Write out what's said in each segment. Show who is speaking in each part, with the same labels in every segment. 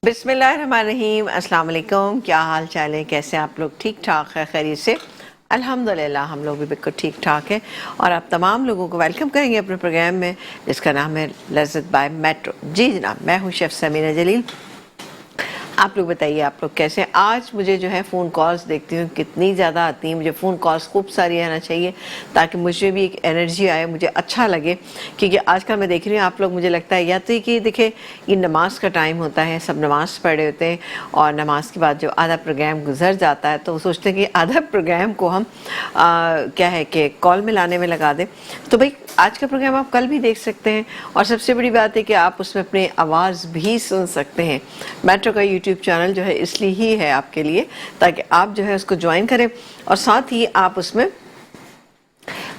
Speaker 1: बिस्मिल्लाहिर्रहमानिर्रहीम, अस्सलाम वालेकुम। क्या हाल चाल है, कैसे आप लोग? ठीक ठाक है, खैरियत से? अल्हम्दुलिल्लाह हम लोग भी बिल्कुल ठीक ठाक है। और आप तमाम लोगों को वेलकम करेंगे अपने प्रोग्राम में जिसका नाम है लज़्ज़त बाय मेट्रो। जी जनाब, मैं हूँ शेफ़ समीना जलील। आप लोग बताइए, आप लोग कैसे हैं? आज मुझे जो है फ़ोन कॉल्स देखती हूँ कितनी ज़्यादा आती हैं। मुझे फ़ोन कॉल्स खूब सारी आना चाहिए ताकि मुझे भी एक एनर्जी आए, मुझे अच्छा लगे। क्योंकि आजकल मैं देख रही हूँ आप लोग, मुझे लगता है या तो कि देखिए ये नमाज का टाइम होता है, सब नमाज पढ़े होते हैं और नमाज के बाद जो आधा प्रोग्राम गुजर जाता है तो वो सोचते हैं कि आधा प्रोग्राम को हम क्या है कि कॉल मिलाने में लगा दें। तो भाई आज का प्रोग्राम आप कल भी देख सकते हैं और सबसे बड़ी बात है कि आप उसमें अपनी आवाज़ भी सुन सकते हैं। मेट्रो का यूट्यूब चैनल जो है इसलिए ही है आपके लिए, ताकि आप जो है उसको ज्वाइन करें और साथ ही आप उसमें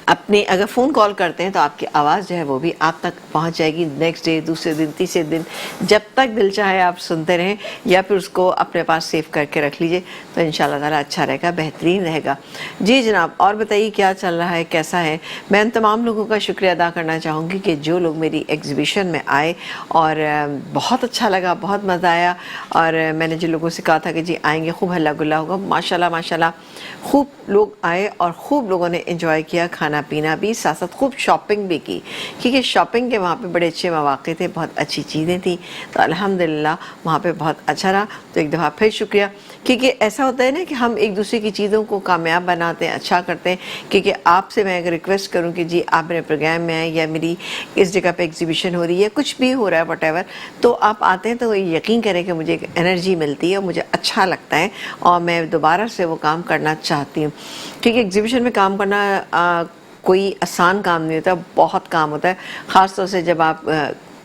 Speaker 1: अपने अगर फ़ोन कॉल करते हैं तो आपकी आवाज़ जो है वो भी आप तक पहुंच जाएगी। नेक्स्ट डे, दूसरे दिन, तीसरे दिन, जब तक दिल चाहे आप सुनते रहें या फिर उसको अपने पास सेव करके रख लीजिए तो इंशाल्लाह ताला अच्छा रहेगा, बेहतरीन रहेगा। जी जनाब, और बताइए क्या चल रहा है, कैसा है? मैं उन तमाम लोगों का शुक्रिया अदा करना चाहूँगी कि जो लोग मेरी एग्ज़िबिशन में आए और बहुत अच्छा लगा, बहुत मज़ा आया। और मैंने जिन लोगों से कहा था कि जी आएँगे, खूब हल्ला गुल्ला होगा, माशाल्लाह माशाल्लाह खूब लोग आए और खूब लोगों ने एंजॉय किया, खाना पीना भी, साथ साथ खूब शॉपिंग भी की क्योंकि शॉपिंग के वहाँ पे बड़े अच्छे मौके थे, बहुत अच्छी चीज़ें थी। तो अल्हम्दुलिल्लाह वहाँ पे बहुत अच्छा रहा। तो एक दफ़ा फिर शुक्रिया, क्योंकि ऐसा होता है ना कि हम एक दूसरे की चीज़ों को कामयाब बनाते हैं, अच्छा करते हैं। क्योंकि आपसे मैं अगर रिक्वेस्ट करूँ कि जी आप मेरे प्रोग्राम में आए या मेरी इस जगह पे एग्जीबिशन हो रही है, कुछ भी हो रहा है वटेवर, तो आप आते हैं तो यकीन करें कि मुझे एक एनर्जी मिलती है और मुझे अच्छा लगता है और मैं दोबारा से वो काम करना चाहती हूँ। क्योंकि एग्जीबिशन में काम करना कोई आसान काम नहीं होता, बहुत काम होता है। ख़ास तौर से जब आप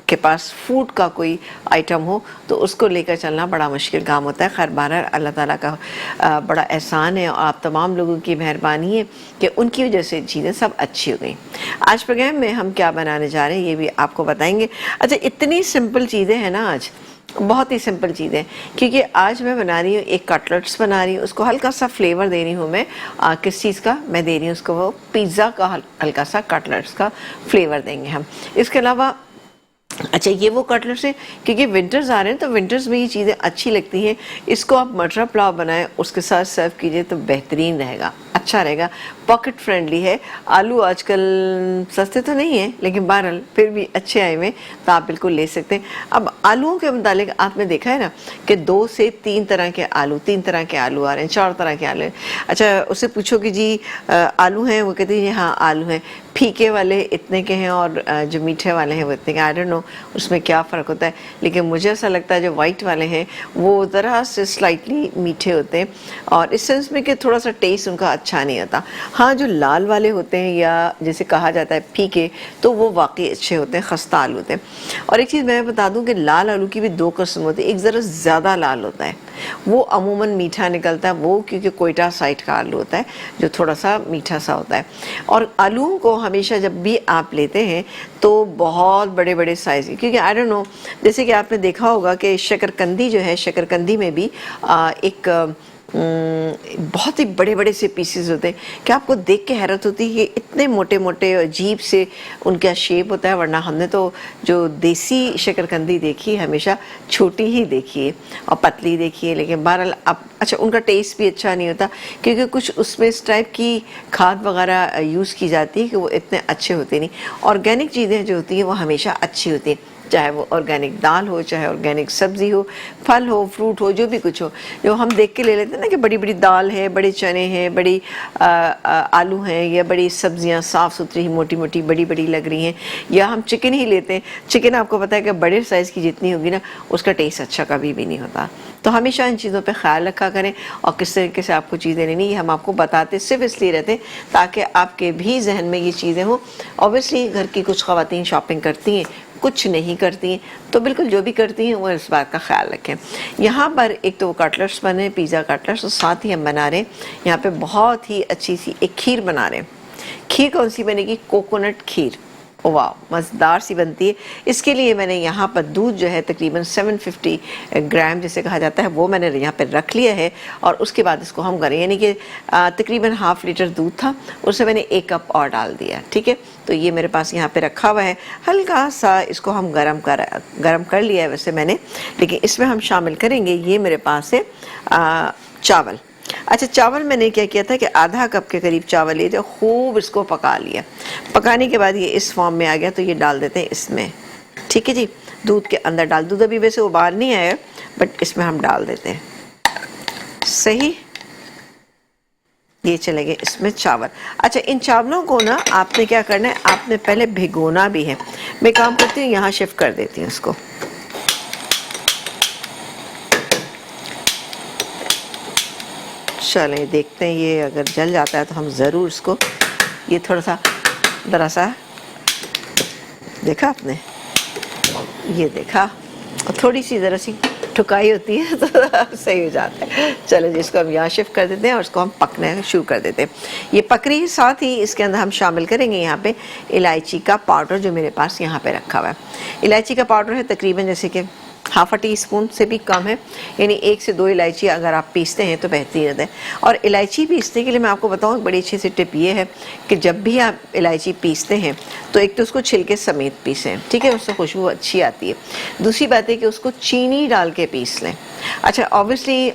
Speaker 1: के पास फूड का कोई आइटम हो तो उसको लेकर चलना बड़ा मुश्किल काम होता है। खैर बहरहाल अल्लाह ताला का बड़ा एहसान है और आप तमाम लोगों की मेहरबानी है कि उनकी वजह से चीज़ें सब अच्छी हो गई। आज प्रोग्राम में हम क्या बनाने जा रहे हैं ये भी आपको बताएंगे। अच्छा, इतनी सिंपल चीज़ें हैं ना आज, बहुत ही सिंपल चीज़ें, क्योंकि आज मैं बना रही हूँ एक कटलेट्स बना रही हूँ, उसको हल्का सा फ्लेवर दे रही हूँ मैं। किस चीज़ का मैं दे रही हूँ उसको? वो पिज़्ज़ा का हल्का सा कटलेट्स का फ्लेवर देंगे हम। इसके अलावा अच्छा, ये वो कटलेट्स है क्योंकि विंटर्स आ रहे हैं तो विंटर्स में ये चीज़ें अच्छी लगती हैं। इसको आप मटर पुलाव बनाएं, उसके साथ सर्व कीजिए तो बेहतरीन रहेगा, अच्छा रहेगा, पॉकेट फ्रेंडली है। आलू आजकल सस्ते तो नहीं है लेकिन बहरहाल फिर भी अच्छे आए हुए तो आप बिल्कुल ले सकते हैं। अब आलूओं के मुतालिक आपने देखा है ना कि 2 से 3 तरह के आलू, 3 तरह के आलू आ रहे हैं, 4 तरह के आलू हैं। अच्छा, उससे पूछो कि जी आलू हैं, वो कहती है हाँ आलू हैं। फीके वाले इतने के हैं और जो मीठे वाले हैं वो इतने के। आई डोंट नो उसमें क्या फ़र्क होता है, लेकिन मुझे ऐसा लगता है जो वाइट वाले हैं वो ज़रा से स्लाइटली मीठे होते हैं और इस सेंस में कि थोड़ा सा टेस्ट उनका अच्छा नहीं होता। हाँ, जो लाल वाले होते हैं या जैसे कहा जाता है फीके, तो वो वाकई अच्छे होते हैं, खस्ता आलू होते हैं। और एक चीज़ मैं बता दूं कि लाल आलू की भी 2 किस्म होती है। एक ज़रा ज़्यादा लाल होता है, वो अमूमन मीठा निकलता है, वो क्योंकि कोयटा साइड का आलू होता है जो थोड़ा सा मीठा सा होता है। और आलूओं को हमेशा जब भी आप लेते हैं तो बहुत बड़े बड़े साइज़, क्योंकि आई डोंट नो, जैसे कि आपने देखा होगा कि शकरकंदी जो है, शकरकंदी में भी एक बहुत ही बड़े बड़े से पीसेस होते हैं कि आपको देख के हैरत होती है कि इतने मोटे मोटे अजीब से उनका शेप होता है। वरना हमने तो जो देसी शकरकंदी देखी हमेशा छोटी ही देखी है और पतली देखी है, लेकिन बहरहाल अब अच्छा उनका टेस्ट भी अच्छा नहीं होता क्योंकि कुछ उसमें इस टाइप की खाद वगैरह यूज़ की जाती है कि वो इतने अच्छे होते नहीं। ऑर्गेनिक चीज़ें जो होती हैं वो हमेशा अच्छी होती हैं, चाहे वो ऑर्गेनिक दाल हो, चाहे ऑर्गेनिक सब्ज़ी हो, फल हो, फ्रूट हो, जो भी कुछ हो। जो हम देख के ले लेते हैं ना कि बड़ी बड़ी दाल है, बड़े चने हैं, बड़ी आलू हैं या बड़ी सब्जियां साफ़ सुथरी मोटी मोटी बड़ी बड़ी लग रही हैं, या हम चिकन ही लेते हैं। चिकन आपको पता है कि बड़े साइज़ की जितनी होगी ना उसका टेस्ट अच्छा कभी भी नहीं होता। तो हमेशा इन चीज़ों पे ख्याल रखा करें और किस तरीके से आपको चीज़ें लेनी है हम आपको बताते सिर्फ इसलिए रहते हैं ताकि आपके भी जहन में ये चीज़ें हों। ऑब्वियसली घर की कुछ ख़वातीन शॉपिंग करती हैं, कुछ नहीं करती हैं, तो बिल्कुल जो भी करती हैं वो इस बात का ख्याल रखें। यहाँ पर एक तो वो कटलेट्स बने, पिज़्ज़ा कटलेट्स, और साथ ही हम बना रहे हैं यहाँ पे बहुत ही अच्छी सी एक खीर बना रहे हैं। खीर कौन सी बनेगी? कोकोनट खीर। वाह, मज़ेदार सी बनती है। इसके लिए मैंने यहाँ पर दूध जो है तकरीबन 750 ग्राम जिसे कहा जाता है वो मैंने यहाँ पे रख लिया है, और उसके बाद इसको हम करें, यानी कि तकरीबन हाफ़ लीटर दूध था, उससे मैंने 1 कप और डाल दिया। ठीक है, तो ये मेरे पास यहाँ पे रखा हुआ है। हल्का सा इसको हम गरम कर लिया है वैसे मैंने, लेकिन इसमें हम शामिल करेंगे, ये मेरे पास है चावल। अच्छा, चावल मैंने क्या किया था कि आधा कप के करीब चावल लिए थे, खूब इसको पका लिया। पकाने के बाद ये इस फॉर्म में आ गया, तो ये डाल देते हैं इसमें। ठीक है जी, दूध के अंदर डाल, दूध अभी वैसे उबाल नहीं आया, बट इसमें हम डाल देते हैं। सही, ये चले गए इसमें चावल। अच्छा, इन चावलों को ना आपने क्या करना है, आपने पहले भिगोना भी है। मैं काम करती हूँ, यहाँ शिफ्ट कर देती हूँ इसको। चलें देखते हैं, ये अगर जल जाता है तो हम ज़रूर इसको, ये थोड़ा सा ज़रा सा देखा आपने, ये देखा, और थोड़ी सी ज़रा सी ठुकाई होती है तो सही हो जाता है। चलो जी, इसको हम यहाँ शिफ्ट कर देते हैं और इसको हम पकने शुरू कर देते हैं। ये पक रही है, साथ ही इसके अंदर हम शामिल करेंगे यहाँ पे इलायची का पाउडर जो मेरे पास यहाँ पे रखा हुआ है। इलायची का पाउडर है तकरीबन जैसे कि ½ टीस्पून से भी कम है, यानी 1 से 2 इलायची अगर आप पीसते हैं तो बेहतरीन रहता है। और इलायची पीसने के लिए मैं आपको बताऊँ, बड़ी अच्छी सी टिप ये है कि जब भी आप इलायची पीसते हैं तो एक तो उसको छिलके समेत पीसें, ठीक है, उससे खुशबू अच्छी आती है। दूसरी बात है कि उसको चीनी डाल के पीस लें। अच्छा, ऑब्वियसली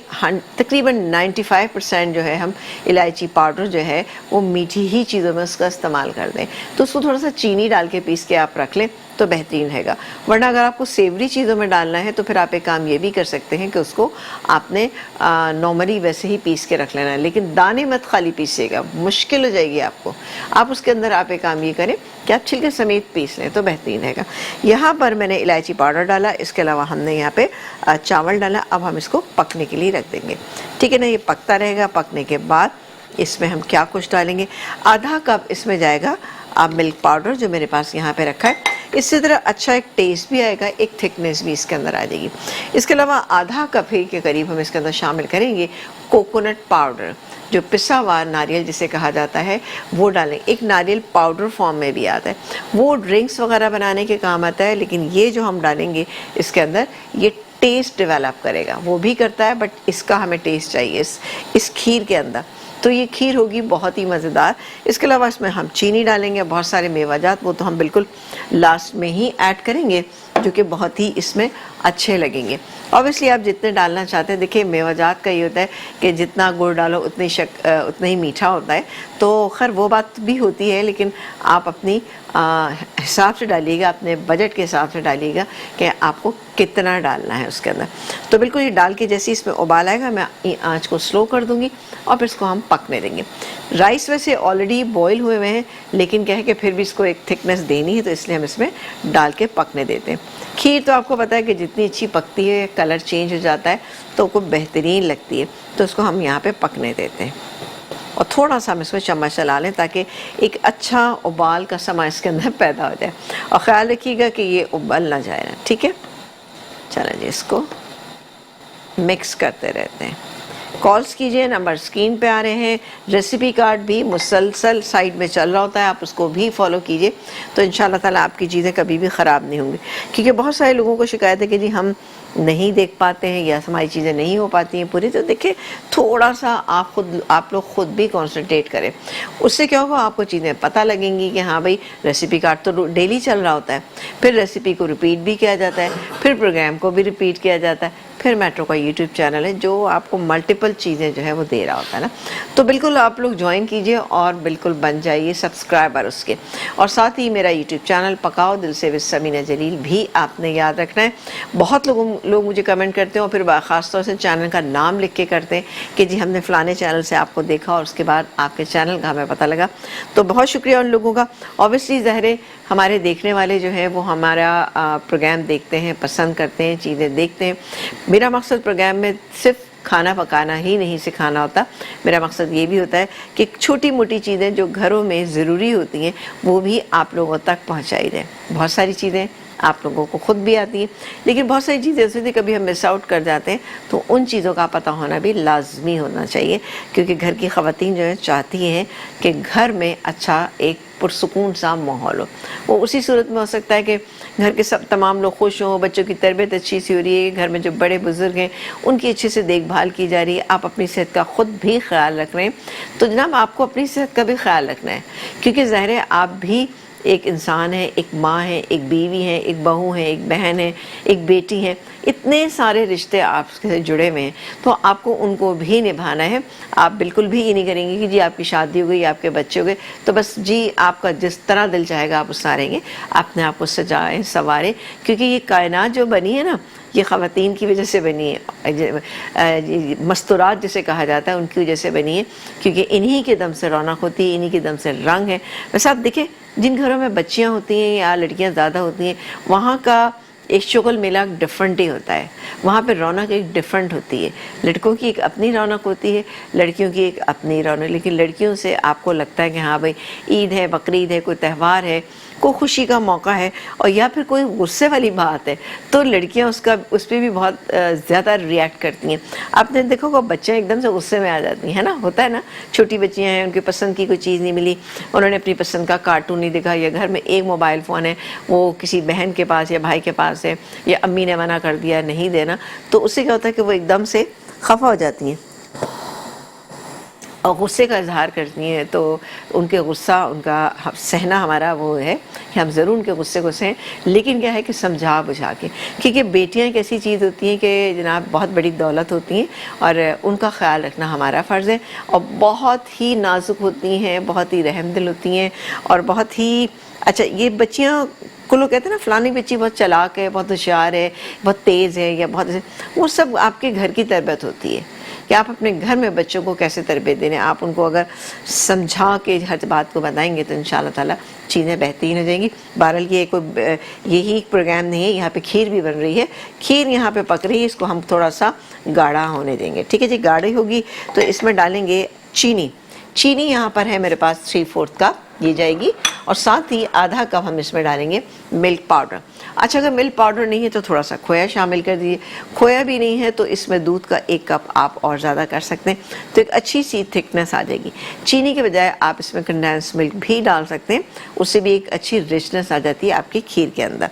Speaker 1: तकरीबन 95% जो है हम इलायची पाउडर जो है वो मीठी ही चीज़ों में उसका इस्तेमाल कर दें, तो उसको थोड़ा सा चीनी डाल के पीस के आप रख लें तो बेहतरीन रहेगा। वरना अगर आपको सेवरी चीज़ों में डालना है तो फिर आप एक काम ये भी कर सकते हैं कि उसको आपने नॉर्मली वैसे ही पीस के रख लेना है, लेकिन दाने मत खाली पीसिएगा, मुश्किल हो जाएगी आपको। आप उसके अंदर आप एक काम ये करें कि आप छिलके समेत पीस लें तो बेहतरीन रहेगा। यहाँ पर मैंने इलायची पाउडर डाला, इसके अलावा हमने यहाँ पे चावल डाला। अब हम इसको पकने के लिए रख देंगे, ठीक है ना। ये पकता रहेगा। पकने के बाद इसमें हम क्या कुछ डालेंगे, आधा कप इसमें जाएगा मिल्क पाउडर जो मेरे पास यहाँ पे रखा है। इससे तरह अच्छा एक टेस्ट भी आएगा, एक थिकनेस भी इसके अंदर आ जाएगी। इसके अलावा आधा कप ही के करीब हम इसके अंदर शामिल करेंगे कोकोनट पाउडर, जो पिसा हुआ नारियल जिसे कहा जाता है वो डालें। एक नारियल पाउडर फॉर्म में भी आता है, वो ड्रिंक्स वगैरह बनाने के काम आता है, लेकिन ये जो हम डालेंगे इसके अंदर ये टेस्ट डेवलप करेगा। वो भी करता है बट इसका हमें टेस्ट चाहिए इस खीर के अंदर, तो ये खीर होगी बहुत ही मज़ेदार। इसके अलावा इसमें हम चीनी डालेंगे, बहुत सारे मेवाजात, वो तो हम बिल्कुल लास्ट में ही ऐड करेंगे जो कि बहुत ही इसमें अच्छे लगेंगे। ऑब्वियसली आप जितने डालना चाहते हैं, देखिए मेवाजात का ये होता है कि जितना गुड़ डालो उतना ही मीठा होता है, तो खैर वो बात भी होती है, लेकिन आप अपनी हिसाब से डालिएगा, अपने बजट के हिसाब से डालिएगा कि आपको कितना डालना है उसके अंदर। तो बिल्कुल ये डाल के जैसे इसमें उबाल आएगा मैं आँच को स्लो कर दूँगी और फिर इसको हम पकने देंगे। राइस वैसे ऑलरेडी बॉईल हुए हुए हैं, लेकिन क्या है कि फिर भी इसको एक थिकनेस देनी है, तो इसलिए हम इसमें डाल के पकने देते हैं। खीर तो आपको पता है कि जितनी अच्छी पकती है कलर चेंज हो जाता है तो वो बेहतरीन लगती है, तो उसको हम यहाँ पे पकने देते हैं। और थोड़ा सा हम इसमें चम्मच चला लें ताकि एक अच्छा उबाल का समा इसके अंदर पैदा हो जाए, और ख़्याल रखिएगा कि ये उबल ना जाए ना, ठीक है। चलें जी, इसको मिक्स करते रहते हैं। कॉल्स कीजिए, नंबर स्क्रीन पे आ रहे हैं। रेसिपी कार्ड भी मुसलसल साइड में चल रहा होता है, आप उसको भी फॉलो कीजिए, तो इंशाल्लाह ताला आपकी चीज़ें कभी भी ख़राब नहीं होंगी। क्योंकि बहुत सारे लोगों को शिकायत है कि जी हम नहीं देख पाते हैं या हमारी चीज़ें नहीं हो पाती हैं पूरी, तो देखिए थोड़ा सा आप लोग खुद भी कॉन्सनट्रेट करें, उससे क्या होगा, आपको चीज़ें पता लगेंगी कि हाँ भाई रेसिपी कार्ड तो डेली चल रहा होता है, फिर रेसिपी को रिपीट भी किया जाता है, फिर प्रोग्राम को भी रिपीट किया जाता है, फिर मेट्रो का यूट्यूब चैनल है जो आपको मल्टीपल चीज़ें जो है वो दे रहा होता है ना। तो बिल्कुल आप लोग ज्वाइन कीजिए और बिल्कुल बन जाइए सब्सक्राइबर उसके। और साथ ही मेरा यूट्यूब चैनल पकाओ दिल से विद समीना जलील भी आपने याद रखना है। बहुत लोग मुझे कमेंट करते हैं और फिर ख़ास तौर से चैनल का नाम लिख के करते हैं कि जी हमने फ़लाने चैनल से आपको देखा और उसके बाद आपके चैनल का हमें पता लगा, तो बहुत शुक्रिया उन लोगों का। ऑब्वियसली ज़ाहिर हमारे देखने वाले जो है वो हमारा प्रोग्राम देखते हैं, पसंद करते हैं, चीज़ें देखते हैं। मेरा मकसद प्रोग्राम में सिर्फ खाना पकाना ही नहीं सिखाना होता, मेरा मकसद ये भी होता है कि छोटी मोटी चीज़ें जो घरों में ज़रूरी होती हैं वो भी आप लोगों तक पहुंचाई जाए। बहुत सारी चीज़ें आप लोगों को खुद भी आती है, लेकिन बहुत सारी चीज़ें ऐसी थी कभी हम मिस आउट कर जाते हैं, तो उन चीज़ों का पता होना भी लाजमी होना चाहिए, क्योंकि घर की ख़वातीन जो है चाहती हैं कि घर में अच्छा एक पुरसुकून सा माहौल हो। वो उसी सूरत में हो सकता है कि घर के सब तमाम लोग खुश हों, बच्चों की तरबियत अच्छी सी हो रही है, घर में जो बड़े बुज़ुर्ग हैं उनकी अच्छे से देखभाल की जा रही है, आप अपनी सेहत का ख़ुद भी ख्याल रख रहे हैं, तो जनाब आपको अपनी सेहत का भी ख्याल रखना है, क्योंकि ज़ाहिर है आप भी एक इंसान है, एक माँ है, एक बीवी है, एक बहू है, एक बहन है, एक बेटी है, इतने सारे रिश्ते आपसे जुड़े हुए हैं, तो आपको उनको भी निभाना है। आप बिल्कुल भी ये नहीं करेंगे कि जी आपकी शादी हो गई, आपके बच्चे हो गए, तो बस जी आपका जिस तरह दिल चाहेगा आप उस तरह रहेंगे। अपने आप को सजाएं, संवारें, क्योंकि ये कायनात जो बनी है ना, ये ख़वातीन की वजह से बनी है, मस्तूरात जिसे कहा जाता है उनकी वजह से बनी है, क्योंकि इन्हीं के दम से रौनक होती है, इन्हीं के दम से रंग है। वैसे आप देखें जिन घरों में बच्चियां होती हैं या लड़कियां ज़्यादा होती हैं, वहाँ का एक शुगल मिला डिफरेंट ही होता है, वहाँ पे रौनक एक डिफरेंट होती है। लड़कों की एक अपनी रौनक होती है, लड़कियों की एक अपनी रौनक, लेकिन लड़कियों से आपको लगता है कि हाँ भाई ईद है, बकरीद है, कोई त्यौहार है, कोई खुशी का मौका है, और या फिर कोई गुस्से वाली बात है, तो लड़कियां उस पर भी बहुत ज़्यादा रिएक्ट करती हैं। आपने देखो कि बच्चे एकदम से गुस्से में आ जाती हैं ना, होता है ना, छोटी बच्चियां हैं, उनकी पसंद की कोई चीज़ नहीं मिली, उन्होंने अपनी पसंद का कार्टून नहीं देखा, या घर में एक मोबाइल फ़ोन है, वो किसी बहन के पास या भाई के पास है, या अम्मी ने मना कर दिया नहीं देना, तो उससे क्या होता है कि वो एकदम से खफा हो जाती हैं और गुस्से का इजहार करती हैं। तो उनके गुस्सा उनका सहना हमारा वो है कि हम ज़रूर उनके गुस्से को सहें, लेकिन क्या है कि समझा बुझा के, क्योंकि बेटियां एक ऐसी चीज़ होती हैं कि जनाब बहुत बड़ी दौलत होती हैं, और उनका ख्याल रखना हमारा फ़र्ज़ है, और बहुत ही नाजुक होती हैं, बहुत ही रहमदिल होती हैं, और बहुत ही अच्छा ये बच्चियाँ को लोग कहते हैं ना फ़लानी बच्ची बहुत चालाक है, बहुत होशियार है, बहुत तेज़ है, या बहुत, वो सब आपके घर की तरबियत होती है कि आप अपने घर में बच्चों को कैसे तरबियत देने, आप उनको अगर समझा के हर बात को बताएंगे तो इंशाअल्लाह ताला चीज़ें बेहतरीन हो जाएंगी। बहरहाल ये कोई यही प्रोग्राम नहीं है, यहाँ पे खीर भी बन रही है, खीर यहाँ पे पक रही है, इसको हम थोड़ा सा गाढ़ा होने देंगे। ठीक है जी, गाढ़ी होगी तो इसमें डालेंगे चीनी। चीनी यहाँ पर है मेरे पास 3/4 कप, ये जाएगी, और साथ ही आधा कप हम इसमें डालेंगे मिल्क पाउडर। अच्छा अगर मिल्क पाउडर नहीं है तो थोड़ा सा खोया शामिल कर दीजिए, खोया भी नहीं है तो इसमें दूध का 1 कप आप और ज़्यादा कर सकते हैं, तो एक अच्छी सी थिकनेस आ जाएगी। चीनी के बजाय आप इसमें कंडेंस मिल्क भी डाल सकते हैं, उससे भी एक अच्छी रिचनेस आ जाती है आपकी खीर के अंदर।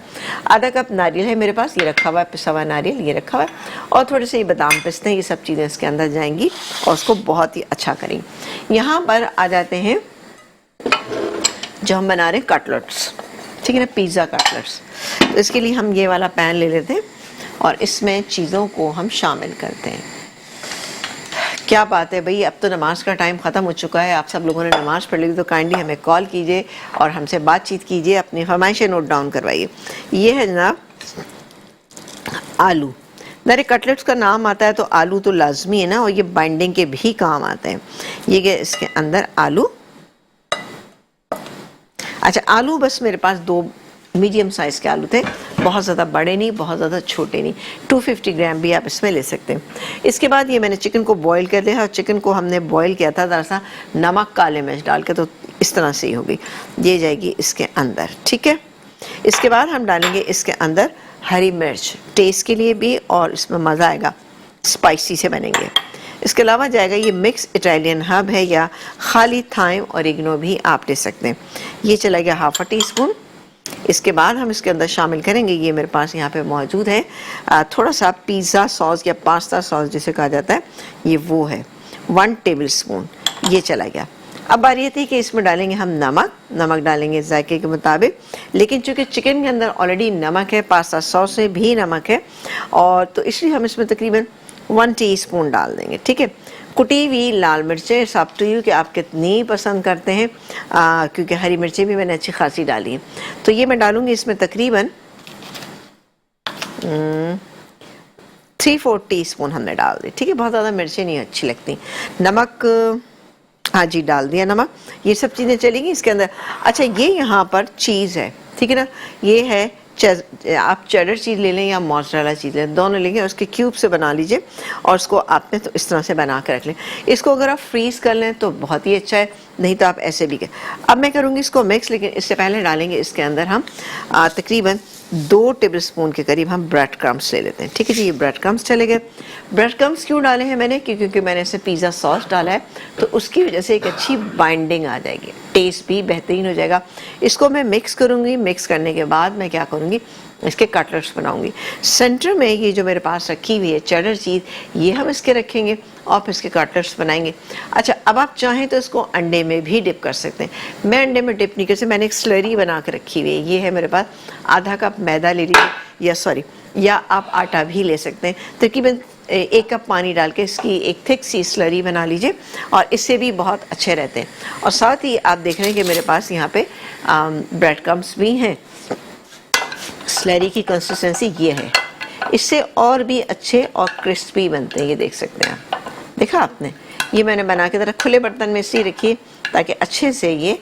Speaker 1: आधा कप नारियल है मेरे पास, ये रखा हुआ है, पिसा हुआ नारियल ये रखा हुआ है, और थोड़े से ये बादाम पिस्ते, ये सब चीज़ें इसके अंदर जाएंगी और उसको बहुत ही अच्छा करेंगे। यहाँ पर आ जाते हैं जो हम बना रहे हैं कटलेट्स, ठीक है ना, पिज़्ज़ा कटलेट्स। तो इसके लिए हम ये वाला पैन ले लेते हैं और इसमें चीज़ों को हम शामिल करते हैं। क्या बात है भाई, अब तो नमाज का टाइम ख़त्म हो चुका है, आप सब लोगों ने नमाज़ पढ़ ली, तो काइंडली हमें कॉल कीजिए और हमसे बातचीत कीजिए, अपनी फरमाइशें नोट डाउन करवाइए। ये है जनाब आलू, मेरे कटलेट्स का नाम आता है तो आलू तो लाजमी है ना, और ये बाइंडिंग के भी काम आते हैं। ये गए इसके अंदर आलू। अच्छा आलू बस मेरे पास 2 मीडियम साइज़ के आलू थे, बहुत ज़्यादा बड़े नहीं, बहुत ज़्यादा छोटे नहीं, 250 ग्राम भी आप इसमें ले सकते हैं। इसके बाद ये मैंने चिकन को बॉईल कर लिया, और चिकन को हमने बॉईल किया था ज़रा सा नमक काले मिर्च डाल के, तो इस तरह से ही होगी, ये जाएगी इसके अंदर। ठीक है, इसके बाद हम डालेंगे इसके अंदर हरी मिर्च टेस्ट के लिए भी, और इसमें मज़ा आएगा, स्पाइसी से बनेंगे। इसके अलावा जाएगा ये मिक्स इटालियन हर्ब है, या खाली थाइम और इग्नो भी आप ले सकते हैं, ये चला गया 1/2 टीस्पून। इसके बाद हम इसके अंदर शामिल करेंगे, ये मेरे पास यहाँ पे मौजूद है थोड़ा सा पिज़्ज़ा सॉस या पास्ता सॉस जिसे कहा जाता है, ये वो है 1 टेबलस्पून, ये चला गया। अब बारी ये थी कि इसमें डालेंगे हम नमक डालेंगे जायके के मुताबिक, लेकिन चूँकि चिकन के अंदर ऑलरेडी नमक है, पास्ता सॉस में भी नमक है, और तो इसलिए हम इसमें तकरीबन 1 टीस्पून डाल देंगे। ठीक है, कुटी हुई लाल मिर्चें, इट्स अप टू यू कि आप कितनी पसंद करते हैं, क्योंकि हरी मिर्चें भी मैंने अच्छी खासी डाली हैं, तो ये मैं डालूंगी इसमें तकरीबन 3/4 टीस्पून हमने डाल दी। ठीक है, बहुत ज़्यादा मिर्चें नहीं अच्छी लगती। नमक हाँ जी डाल दिया नमक, ये सब चीज़ें चलेंगी इसके अंदर। अच्छा ये यहाँ पर चीज़ है, ठीक है ना, ये है आप चेडर चीज़ ले लें या मोज़रेला चीज़ लें, दोनों लेंगे, उसके क्यूब से बना लीजिए और उसको आपने तो इस तरह से बना कर रख लें। इसको अगर आप फ्रीज़ कर लें तो बहुत ही अच्छा है, नहीं तो आप ऐसे भी कर। अब मैं करूँगी इसको मिक्स, लेकिन इससे पहले डालेंगे इसके अंदर हम तकरीबन 2 टेबलस्पून के करीब हम ब्रेड क्रम्स ले लेते हैं। ठीक है जी, ये ब्रेड क्रम्स चले गए। ब्रेड क्रम्स क्यों डाले हैं मैंने, क्योंकि मैंने इसे पिज़्ज़ा सॉस डाला है, तो उसकी वजह से एक अच्छी बाइंडिंग आ जाएगी, टेस्ट भी बेहतरीन हो जाएगा। इसको मैं मिक्स करूँगी। मिक्स करने के बाद मैं क्या करूँगी, इसके कटलेट्स बनाऊंगी। सेंटर में ये जो मेरे पास रखी हुई है चेडर चीज़, ये हम इसके रखेंगे और फिर इसके कटलेट्स बनाएंगे। अच्छा, अब आप चाहें तो इसको अंडे में भी डिप कर सकते हैं। मैं अंडे में डिप नहीं कर सकती, मैंने एक स्लरी बना के रखी हुई है। ये है मेरे पास, आधा कप मैदा ले लीजिए, या आप आटा भी ले सकते हैं। तकरीबन 1 कप पानी डाल के इसकी एक थिक सी स्लरी बना लीजिए और इससे भी बहुत अच्छे रहते हैं। और साथ ही आप देख रहे हैं कि मेरे पास यहाँ पे ब्रेड क्रम्स भी हैं। स्लरी की कंसिस्टेंसी ये है, इससे और भी अच्छे और क्रिस्पी बनते हैं। ये देख सकते हैं आप, देखा आपने, ये मैंने बना के ज़रा खुले बर्तन में इसलिए रखिए ताकि अच्छे से ये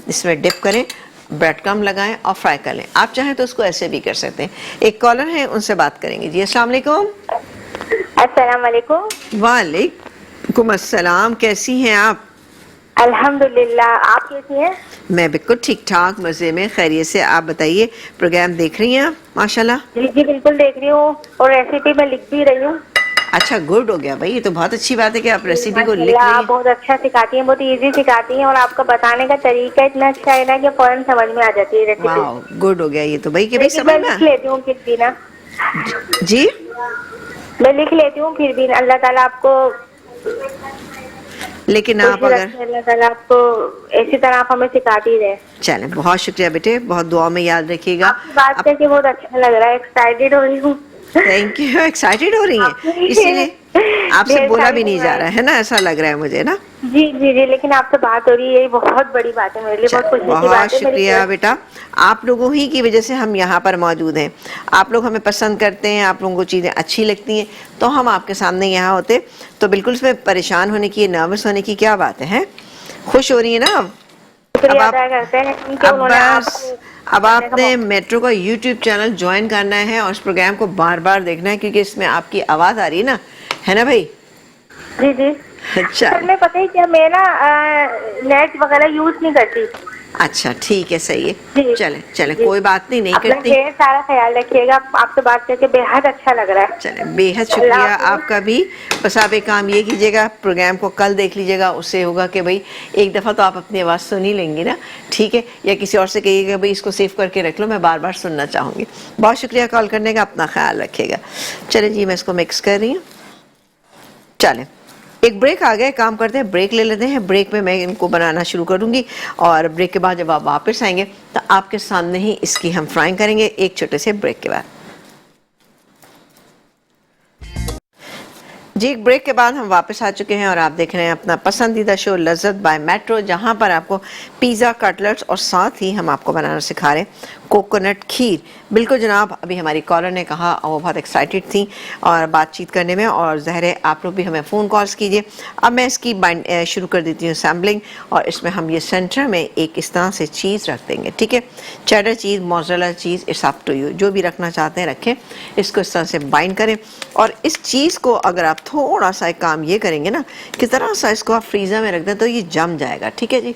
Speaker 1: इसमें डिप करें, ब्रेड क्रम्ब लगाएं और फ्राई कर लें। आप चाहें तो उसको ऐसे भी कर सकते हैं। एक कॉलर है, उनसे बात करेंगे जी। अस्सलाम वालेकुम।
Speaker 2: अस्सलाम वालेकुम।
Speaker 1: वालेकुम अस्सलाम, कैसी हैं आप?
Speaker 2: अल्हम्दुलिल्लाह, आप कैसी हैं?
Speaker 1: मैं बिल्कुल ठीक ठाक, मज़े में, खैरियत से। आप बताइए, प्रोग्राम देख रही हैं आप? माशाल्लाह।
Speaker 2: जी जी बिल्कुल देख रही हूँ और रेसिपी मैं लिख भी रही हूँ।
Speaker 1: अच्छा, गुड हो गया भाई, ये तो बहुत अच्छी बात है कि आप रेसिपी को लिख रही
Speaker 2: आप
Speaker 1: हैं।
Speaker 2: बहुत अच्छा सिखाती हैं, बहुत इजी सिखाती हैं और आपका बताने का तरीका इतना अच्छा है ना कि फौरन समझ में आ जाती है रेसिपी।
Speaker 1: वाह, गुड हो गया ये तो भाई, कि भाई
Speaker 2: लेकिन
Speaker 1: समझ
Speaker 2: मैं
Speaker 1: में
Speaker 2: लिख लेती हूँ फिर भी ना।
Speaker 1: जी,
Speaker 2: मैं लिख लेती हूँ फिर भी। अल्लाह ताला आपको
Speaker 1: लेकिन आप
Speaker 2: खुशी
Speaker 1: अगर,
Speaker 2: रखे, अल्लाह ताला आपको इसी तरह आप हमें सिखाती रहे।
Speaker 1: चलें, बहुत शुक्रिया बेटे, बहुत दुआ में याद रखिएगा।
Speaker 2: आपकी बात करके बहुत अच्छा लग रहा है, एक्साइटेड हो रही हूँ।
Speaker 1: Thank you. एक्साइटेड हो रही हैं, इसीलिए आपसे
Speaker 2: ढेर
Speaker 1: बोला
Speaker 2: सारी
Speaker 1: भी नहीं जा रहा है ना, ऐसा लग रहा है मुझे ना।
Speaker 2: जी जी जी, लेकिन आपसे बात हो रही है, ये बहुत बड़ी बात है मेरे लिए, बहुत खुशी की
Speaker 1: बहुत
Speaker 2: बात है।
Speaker 1: शुक्रिया बेटा, आप लोगों ही की वजह से हम यहाँ पर मौजूद हैं। आप लोग हमें पसंद करते हैं, आप लोगों को चीज़ें अच्छी लगती हैं, तो हम आपके सामने यहाँ होते। तो बिल्कुल इसमें परेशान होने की, नर्वस होने की क्या बात है? खुश हो रही है ना अब?
Speaker 2: शुक्रिया अदा करते हैं कि
Speaker 1: अब
Speaker 2: उन्होंने
Speaker 1: बस, अब आपने मेट्रो का यूट्यूब चैनल ज्वाइन करना है और इस प्रोग्राम को बार बार देखना है, क्योंकि इसमें आपकी आवाज़ आ रही है ना, है ना भाई?
Speaker 2: जी जी।
Speaker 1: अच्छा,
Speaker 2: सर मैं पता है क्या, मैं ना नेट वगैरह यूज नहीं करती।
Speaker 1: अच्छा ठीक है, सही है।
Speaker 2: जी
Speaker 1: चले चले,
Speaker 2: जी।
Speaker 1: कोई बात नहीं, नहीं
Speaker 2: अपना
Speaker 1: करती।
Speaker 2: ढेर सारा ख्याल रखिएगा। आपसे बात करके बेहद अच्छा लग रहा है।
Speaker 1: चले, बेहद
Speaker 2: अल्लाह
Speaker 1: शुक्रिया
Speaker 2: हाफ़िज़।
Speaker 1: आपका भी। बस आप एक काम ये कीजिएगा, प्रोग्राम को कल देख लीजिएगा, उससे होगा कि भाई एक दफ़ा तो आप अपनी आवाज़ सुन ही लेंगी ना, ठीक है? या किसी और से कहिएगा भाई इसको सेव करके रख लो, मैं बार बार सुनना चाहूँगी। बहुत शुक्रिया कॉल करने का, अपना ख्याल रखिएगा। चले जी, मैं इसको मिक्स कर रही हूँ। चलें, एक ब्रेक आ गया, काम करते हैं, ब्रेक ले लेते हैं। ब्रेक में मैं इनको बनाना शुरू करूंगी और ब्रेक के बाद जब आप वापस आएंगे तो आपके सामने ही इसकी हम फ्राइंग करेंगे, एक छोटे से ब्रेक के बाद। जी, एक ब्रेक के बाद हम वापस आ चुके हैं और आप देख रहे हैं अपना पसंदीदा शो लज़्ज़त बाय मेट्रो, जहां पर आपको पिज़्ज़ा, कटलेट्स और साथ ही हम आपको बनाना सिखा रहे हैं कोकोनट खीर। बिल्कुल जनाब, अभी हमारी कॉलर ने कहा और वो बहुत एक्साइटेड थी और बातचीत करने में, और ज़ाहिर है आप लोग भी हमें फ़ोन कॉल्स कीजिए। अब मैं इसकी शुरू कर देती हूँ सैम्पलिंग, और इसमें हम ये सेंटर में एक इस तरह से चीज़ रख देंगे, ठीक है? Cheddar cheese, mozzarella cheese, it's up to you, जो भी रखना चाहते हैं रखें। इसको इस तरह से बाइंड करें और इस चीज़ को अगर आप थोड़ा सा एक काम ये करेंगे ना कि ज़रा सा इसको आप फ्रीज़र में रख दें तो ये जम जाएगा, ठीक है जी?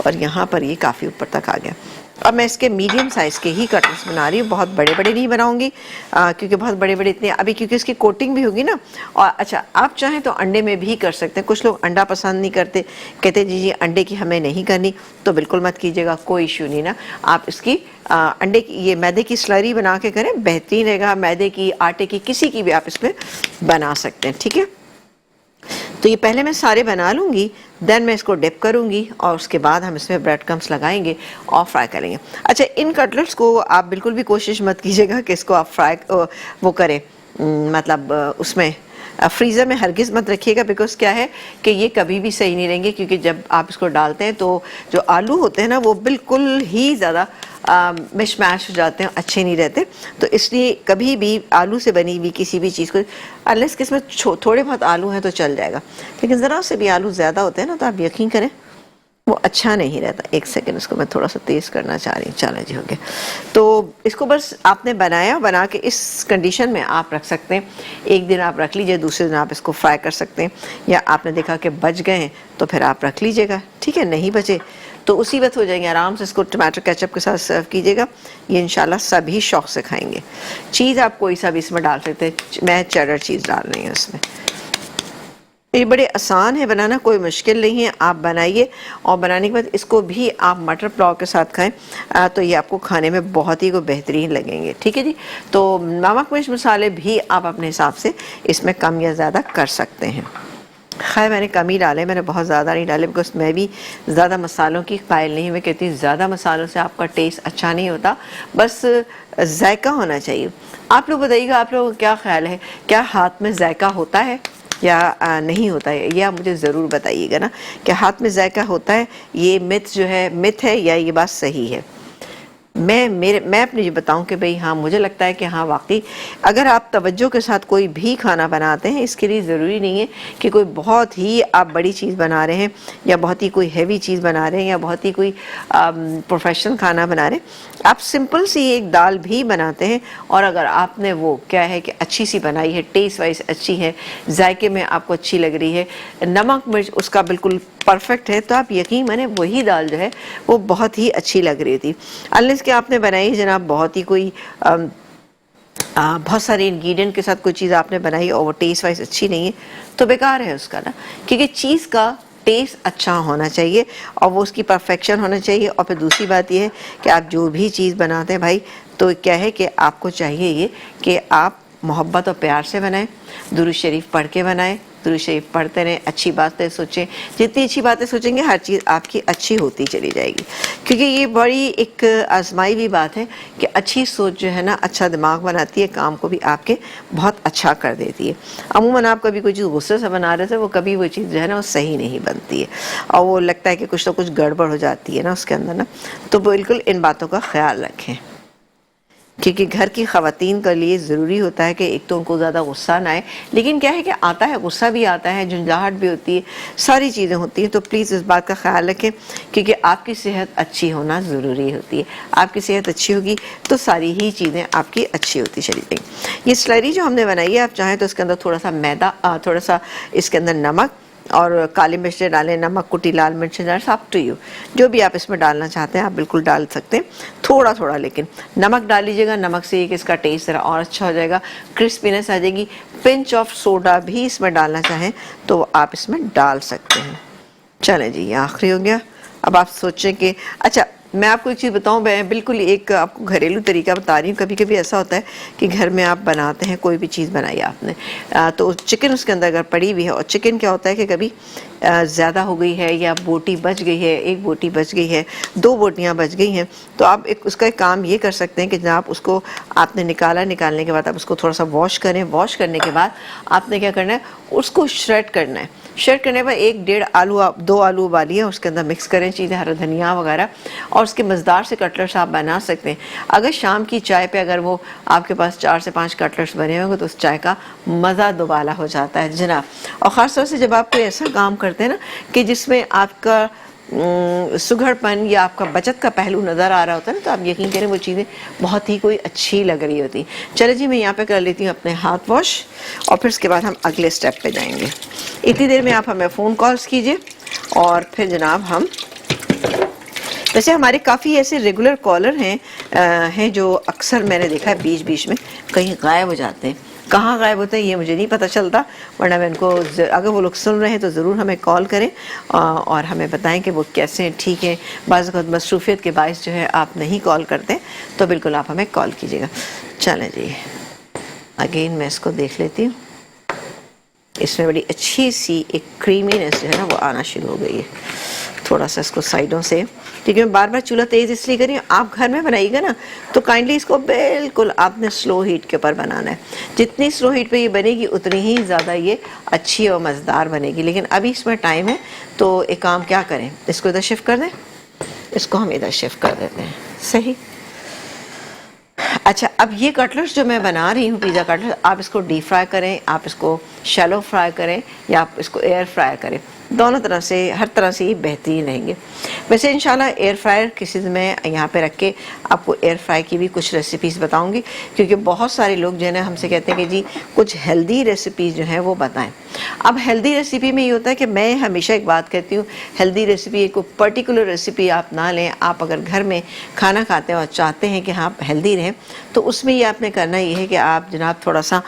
Speaker 1: और यहाँ पर ये काफ़ी ऊपर तक आ गया। अब मैं इसके मीडियम साइज़ के ही कटलेट्स बना रही हूँ, बहुत बड़े बड़े नहीं बनाऊंगी, क्योंकि बहुत बड़े बड़े इतने अभी, क्योंकि इसकी कोटिंग भी होगी ना। और अच्छा, आप चाहें तो अंडे में भी कर सकते हैं। कुछ लोग अंडा पसंद नहीं करते, कहते जी अंडे की हमें नहीं करनी, तो बिल्कुल मत कीजिएगा, कोई इशू नहीं ना। आप इसकी अंडे की, ये मैदे की स्लरी बना के करें, बेहतरीन रहेगा। मैदे की, आटे की, किसी की भी आप इसमें बना सकते हैं, ठीक है? तो ये पहले मैं सारे बना लूँगी, देन मैं इसको डिप करूँगी और उसके बाद हम इसमें ब्रेड क्रम्स लगाएंगे और फ्राई करेंगे। अच्छा, इन कटलेट्स को आप बिल्कुल भी कोशिश मत कीजिएगा कि इसको आप फ्राई वो करें, मतलब उसमें फ्रीज़र में हरगिज़ मत रखिएगा, बिकॉज क्या है कि ये कभी भी सही नहीं रहेंगे, क्योंकि जब आप इसको डालते हैं तो जो आलू होते हैं ना वो बिल्कुल ही ज़्यादा मिशमैश हो जाते हैं, अच्छे नहीं रहते। तो इसलिए कभी भी आलू से बनी हुई किसी भी चीज़ को, अनलेस कि इसमें थोड़े बहुत आलू हैं तो चल जाएगा, लेकिन ज़रा से भी आलू ज़्यादा होते हैं ना तो आप यकीन करें वो अच्छा नहीं रहता। एक सेकंड, इसको मैं थोड़ा सा तेज़ करना चाह रही हूँ। चलें जी, हो गया। तो इसको बस आपने बना के इस कंडीशन में आप रख सकते हैं। एक दिन आप रख लीजिए, दूसरे दिन आप इसको फ्राई कर सकते हैं, या आपने देखा कि बच गए हैं तो फिर आप रख लीजिएगा, ठीक है? नहीं बचे तो उसी वक्त हो जाएंगे। आराम से इसको टमाटर केचप के साथ सर्व कीजिएगा, ये इंशाल्लाह सभी शौक से खाएंगे। चीज़ आप कोई सा भी इसमें डाल सकते हैं, मैं चेडर चीज़ डाल रही हूँ इसमें। ये बड़े आसान है बनाना, कोई मुश्किल नहीं है, आप बनाइए और बनाने के बाद इसको भी आप मटर पुलाव के साथ खाएं तो ये आपको खाने में बहुत ही बेहतरीन लगेंगे। ठीक है जी। तो नमक मिर्च मसाले भी आप अपने हिसाब से इसमें कम या ज़्यादा कर सकते हैं। खैर मैंने कम ही डाले, मैंने बहुत ज़्यादा नहीं डाले, बिकॉज मैं भी ज़्यादा मसालों की कायल नहीं। मैं कहती हूँ ज़्यादा मसालों से आपका टेस्ट अच्छा नहीं होता, बस जायका होना चाहिए। आप लोग बताइएगा, आप लोगों का क्या ख्याल है, क्या हाथ में जायका होता है या नहीं होता है? ये आप मुझे ज़रूर बताइएगा ना, कि हाथ में जायका होता है, ये मिथ जो है मिथ है या ये बात सही है। मैं अपने ये बताऊं कि भाई हाँ, मुझे लगता है कि हाँ वाकई अगर आप तवज्जो के साथ कोई भी खाना बनाते हैं, इसके लिए ज़रूरी नहीं है कि कोई बहुत ही आप बड़ी चीज़ बना रहे हैं या बहुत ही कोई हैवी चीज़ बना रहे हैं या बहुत ही कोई प्रोफेशनल खाना बना रहे हैं। आप सिंपल सी एक दाल भी बनाते हैं और अगर आपने वो क्या है कि अच्छी सी बनाई है, टेस्ट वाइज अच्छी है, जायके में आपको अच्छी लग रही है, नमक मिर्च उसका बिल्कुल परफेक्ट है, तो आप यकीन माने वही दाल जो है वो बहुत ही अच्छी लग रही थी। अनलेस कि आपने बनाई जनाब बहुत ही कोई बहुत सारे इंग्रेडिएंट के साथ कोई चीज़ आपने बनाई और वो टेस्ट वाइज अच्छी नहीं है, तो बेकार है उसका ना। क्योंकि चीज़ का टेस्ट अच्छा होना चाहिए और वो उसकी परफेक्शन होना चाहिए। और फिर दूसरी बात ये है कि आप जो भी चीज़ बनाते हैं भाई, तो क्या है कि आपको चाहिए ये कि आप मोहब्बत और प्यार से बनाएं, दुरूद शरीफ पढ़ के बनाएं, दुरूद शरीफ पढ़ते रहें, अच्छी बातें सोचें। जितनी अच्छी बातें सोचेंगे हर चीज़ आपकी अच्छी होती चली जाएगी। क्योंकि ये बड़ी एक आजमाई हुई बात है कि अच्छी सोच जो है ना अच्छा दिमाग बनाती है, काम को भी आपके बहुत अच्छा कर देती है। अमूमन आप कभी कोई चीज़ गुस्से से बना रहे थे, वो कभी वो चीज़ जो है ना वो सही नहीं बनती है और वो लगता है कि कुछ तो कुछ गड़बड़ हो जाती है ना उसके अंदर ना। तो बिल्कुल इन बातों का ख्याल रखें, क्योंकि घर की ख़वातीन के लिए ज़रूरी होता है कि एक तो उनको ज़्यादा गुस्सा ना आए, लेकिन क्या है कि आता है, गुस्सा भी आता है, झंझाहट भी होती है, सारी चीज़ें होती हैं। तो प्लीज़ इस बात का ख्याल रखें, क्योंकि आपकी सेहत अच्छी होना ज़रूरी होती है। आपकी सेहत अच्छी होगी तो सारी ही चीज़ें आपकी अच्छी होती चली जाएंगी। ये स्लरी जो हमने बनाई है, आप चाहें तो इसके अंदर थोड़ा सा मैदा, थोड़ा सा इसके अंदर नमक और काली मिर्च डालें, नमक, कुटी लाल मिर्च डालें, अप टू यू। जो भी आप इसमें डालना चाहते हैं आप बिल्कुल डाल सकते हैं, थोड़ा थोड़ा, लेकिन नमक डाल लीजिएगा। नमक से कि इसका टेस्ट ज़रा और अच्छा हो जाएगा, क्रिस्पीनेस आ जाएगी। पिंच ऑफ सोडा भी इसमें डालना चाहें तो आप इसमें डाल सकते हैं। चलें जी, ये आखिरी हो गया। अब आप सोचें कि अच्छा मैं आपको एक चीज़ बताऊं, मैं बिल्कुल एक आपको घरेलू तरीका बता रही हूँ। कभी कभी ऐसा होता है कि घर में आप बनाते हैं, कोई भी चीज़ बनाई आपने, तो चिकन उसके अंदर अगर पड़ी हुई है, और चिकन क्या होता है कि कभी ज़्यादा हो गई है या बोटी बच गई है, एक बोटी बच गई है, दो बोटियाँ बच गई हैं, तो आप उसका एक काम ये कर सकते हैं कि जब आप उसको आपने निकालने के बाद आप उसको थोड़ा सा वॉश करें। वॉश करने के बाद आपने क्या करना है, उसको श्रेड करना है। श्रेड करने पर 1-1.5 आलू, 2 आलू उबालिए, उसके अंदर मिक्स करें चीज़ें, हरा धनिया वगैरह, और उसके मज़ेदार से कटलेट्स आप बना सकते हैं। अगर शाम की चाय पे अगर वो आपके पास 4 से 5 कटलेट्स बने होंगे तो उस चाय का मज़ा दोबाला हो जाता है जनाब। और ख़ास तौर से जब आप कोई ऐसा काम करते हैं ना कि जिसमें आपका सुघड़पन या आपका बचत का पहलू नज़र आ रहा होता है ना, तो आप यकीन करें वो चीज़ें बहुत ही कोई अच्छी लग रही होती। चलो जी, मैं यहाँ पे कर लेती हूँ अपने हाथ वॉश और फिर उसके बाद हम अगले स्टेप पे जाएंगे। इतनी देर में आप हमें फ़ोन कॉल्स कीजिए और फिर जनाब हम, वैसे हमारे काफ़ी ऐसे रेगुलर कॉलर हैं जो अक्सर मैंने देखा है बीच बीच में कहीं गायब हो जाते हैं। कहाँ गायब होते हैं ये मुझे नहीं पता चलता, वरना मैं उनको, अगर वो लोग सुन रहे हैं तो ज़रूर हमें कॉल करें और हमें बताएं कि वो कैसे हैं, ठीक है। बाज़ वक़्त मसरूफ़ियत के बायस जो है आप नहीं कॉल करते, तो बिल्कुल आप हमें कॉल कीजिएगा। चलें जी, अगेन मैं इसको देख लेती हूँ। इसमें बड़ी अच्छी सी एक क्रीमीनेस जो है ना वो आना शुरू हो गई है। थोड़ा सा इसको साइडों से, क्योंकि मैं बार बार चूल्हा तेज़ इसलिए करी, आप घर में बनाइएगा ना तो काइंडली इसको बिल्कुल आपने स्लो हीट के ऊपर बनाना है। जितनी स्लो हीट पे ये बनेगी उतनी ही ज़्यादा ये अच्छी और मज़ेदार बनेगी। लेकिन अभी इसमें टाइम है, तो एक काम क्या करें, इसको इधर शिफ्ट कर दें, इसको हम इधर शिफ्ट कर देते हैं। सही। अच्छा, अब ये कटलेट्स जो मैं बना रही हूँ, पिज़्ज़ा कटलेट्स, आप इसको डीप फ्राई करें, आप इसको शैलो फ्राई करें या आप इसको एयर फ्राई करें, दोनों तरह से, हर तरह से ये बेहतरीन रहेंगे। वैसे इंशाल्लाह एयर फ्रायर किसी दिन मैं यहाँ पे रख के आपको एयर फ्राई की भी कुछ रेसिपीज़ बताऊंगी, क्योंकि बहुत सारे लोग जो है ना हमसे कहते हैं कि जी कुछ हेल्दी रेसिपीज़ जो हैं वो बताएं। अब हेल्दी रेसिपी में ये होता है कि मैं हमेशा एक बात कहती हूँ, हेल्दी रेसिपी कोई पर्टिकुलर रेसिपी आप ना लें। आप अगर घर में खाना खाते हैं और चाहते हैं कि हाँ आप हेल्दी रहें, तो उसमें ये आपने करना ये है कि आप जनाब थोड़ा सा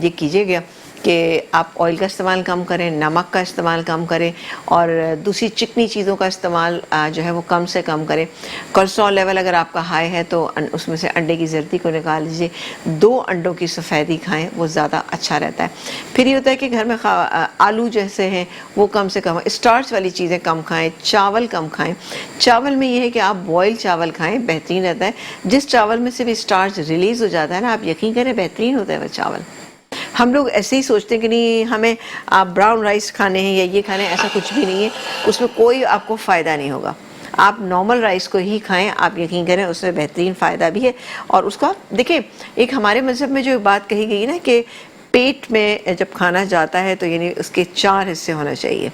Speaker 1: ये कीजिएगा कि आप ऑयल का इस्तेमाल कम करें, नमक का इस्तेमाल कम करें, और दूसरी चिकनी चीज़ों का इस्तेमाल जो है वो कम से कम करें। कोलेस्ट्रॉल लेवल अगर आपका हाई है तो उसमें से अंडे की जर्दी को निकाल लीजिए, 2 अंडों की सफ़ेदी खाएं, वो ज़्यादा अच्छा रहता है। फिर ये होता है कि घर में आलू जैसे हैं वो कम से कम, स्टार्च वाली चीज़ें कम खाएँ, चावल कम खाएँ। चावल में ये है कि आप बॉयल चावल खाएँ, बेहतरीन रहता है। जिस चावल में से भी स्टार्च रिलीज़ हो जाता है ना, आप यकीन करें बेहतरीन होता है वह चावल। हम लोग ऐसे ही सोचते हैं कि नहीं हमें ब्राउन राइस खाने हैं या ये खाने हैं, ऐसा कुछ भी नहीं है, उसमें कोई आपको फ़ायदा नहीं होगा। आप नॉर्मल राइस को ही खाएं, आप यकीन करें उसमें बेहतरीन फ़ायदा भी है। और उसको आप देखिए, एक हमारे मज़हब में जो बात कही गई ना कि पेट में जब खाना जाता है तो यानी उसके 4 हिस्से होना चाहिए,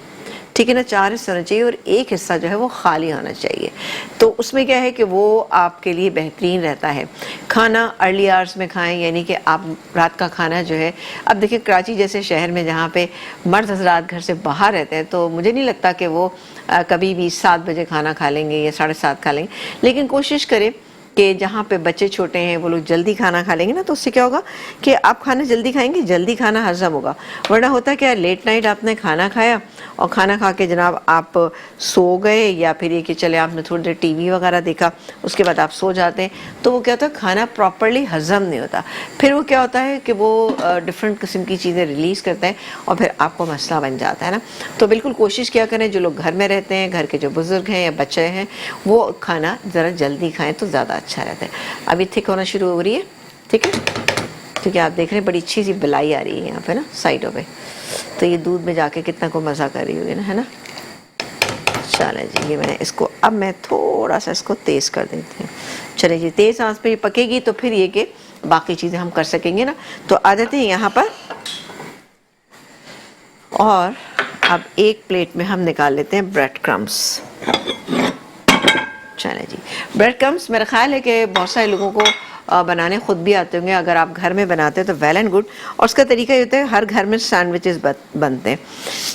Speaker 1: ठीक है ना, 4 हिस्से होना चाहिए और एक हिस्सा जो है वो खाली होना चाहिए। तो उसमें क्या है कि वो आपके लिए बेहतरीन रहता है। खाना अर्ली आवर्स में खाएं, यानी कि आप रात का खाना जो है, अब देखिए कराची जैसे शहर में जहाँ पे मर्द हजरात घर से बाहर रहते हैं, तो मुझे नहीं लगता कि वो कभी भी 7 बजे खाना खा लेंगे या 7:30 खा लेंगे। लेकिन कोशिश करें कि जहाँ पे बच्चे छोटे हैं वो लोग जल्दी खाना खा लेंगे ना, तो उससे क्या होगा कि आप खाना जल्दी खाएंगे, जल्दी खाना हजम होगा। वरना होता क्या है, लेट नाइट आपने खाना खाया और खाना खा के जनाब आप सो गए, या फिर ये कि चले आपने थोड़ी देर टीवी वगैरह देखा, उसके बाद आप सो जाते हैं, तो वो क्या होता है खाना प्रॉपरली हजम नहीं होता। फिर वो क्या होता है कि वो डिफरेंट किस्म की चीज़ें रिलीज़ करते हैं और फिर आपको मसला बन जाता है ना। तो बिल्कुल कोशिश किया करें, जो लोग घर में रहते हैं, घर के जो बुज़ुर्ग हैं या बच्चे हैं, वो खाना ज़रा जल्दी खाएँ तो ज़्यादा अच्छा रहता है। अभी थिक होना शुरू हो रही है, ठीक है, क्योंकि आप देख रहे हैं बड़ी अच्छी सी बिलाई आ रही है यहाँ पे ना साइडों पे, तो ये दूध में जाके कितना को मज़ा कर रही होगी ना, है ना। चले जी, ये मैं इसको अब मैं थोड़ा सा इसको तेज़ कर देती हूँ। चले जी, तेज़ आंच पे ये पकेगी तो फिर ये कि बाकी चीज़ें हम कर सकेंगे ना। तो आ जाते हैं यहाँ पर, और अब एक प्लेट में हम निकाल लेते हैं ब्रेड क्रम्स। चले जी, ब्रेड क्रम्स मेरा ख्याल है कि बहुत सारे लोगों को बनाने खुद भी आते होंगे। अगर आप घर में बनाते हैं तो वेल एंड गुड। और उसका तरीका ये होता है, हर घर में सैंडविचेस बनते हैं।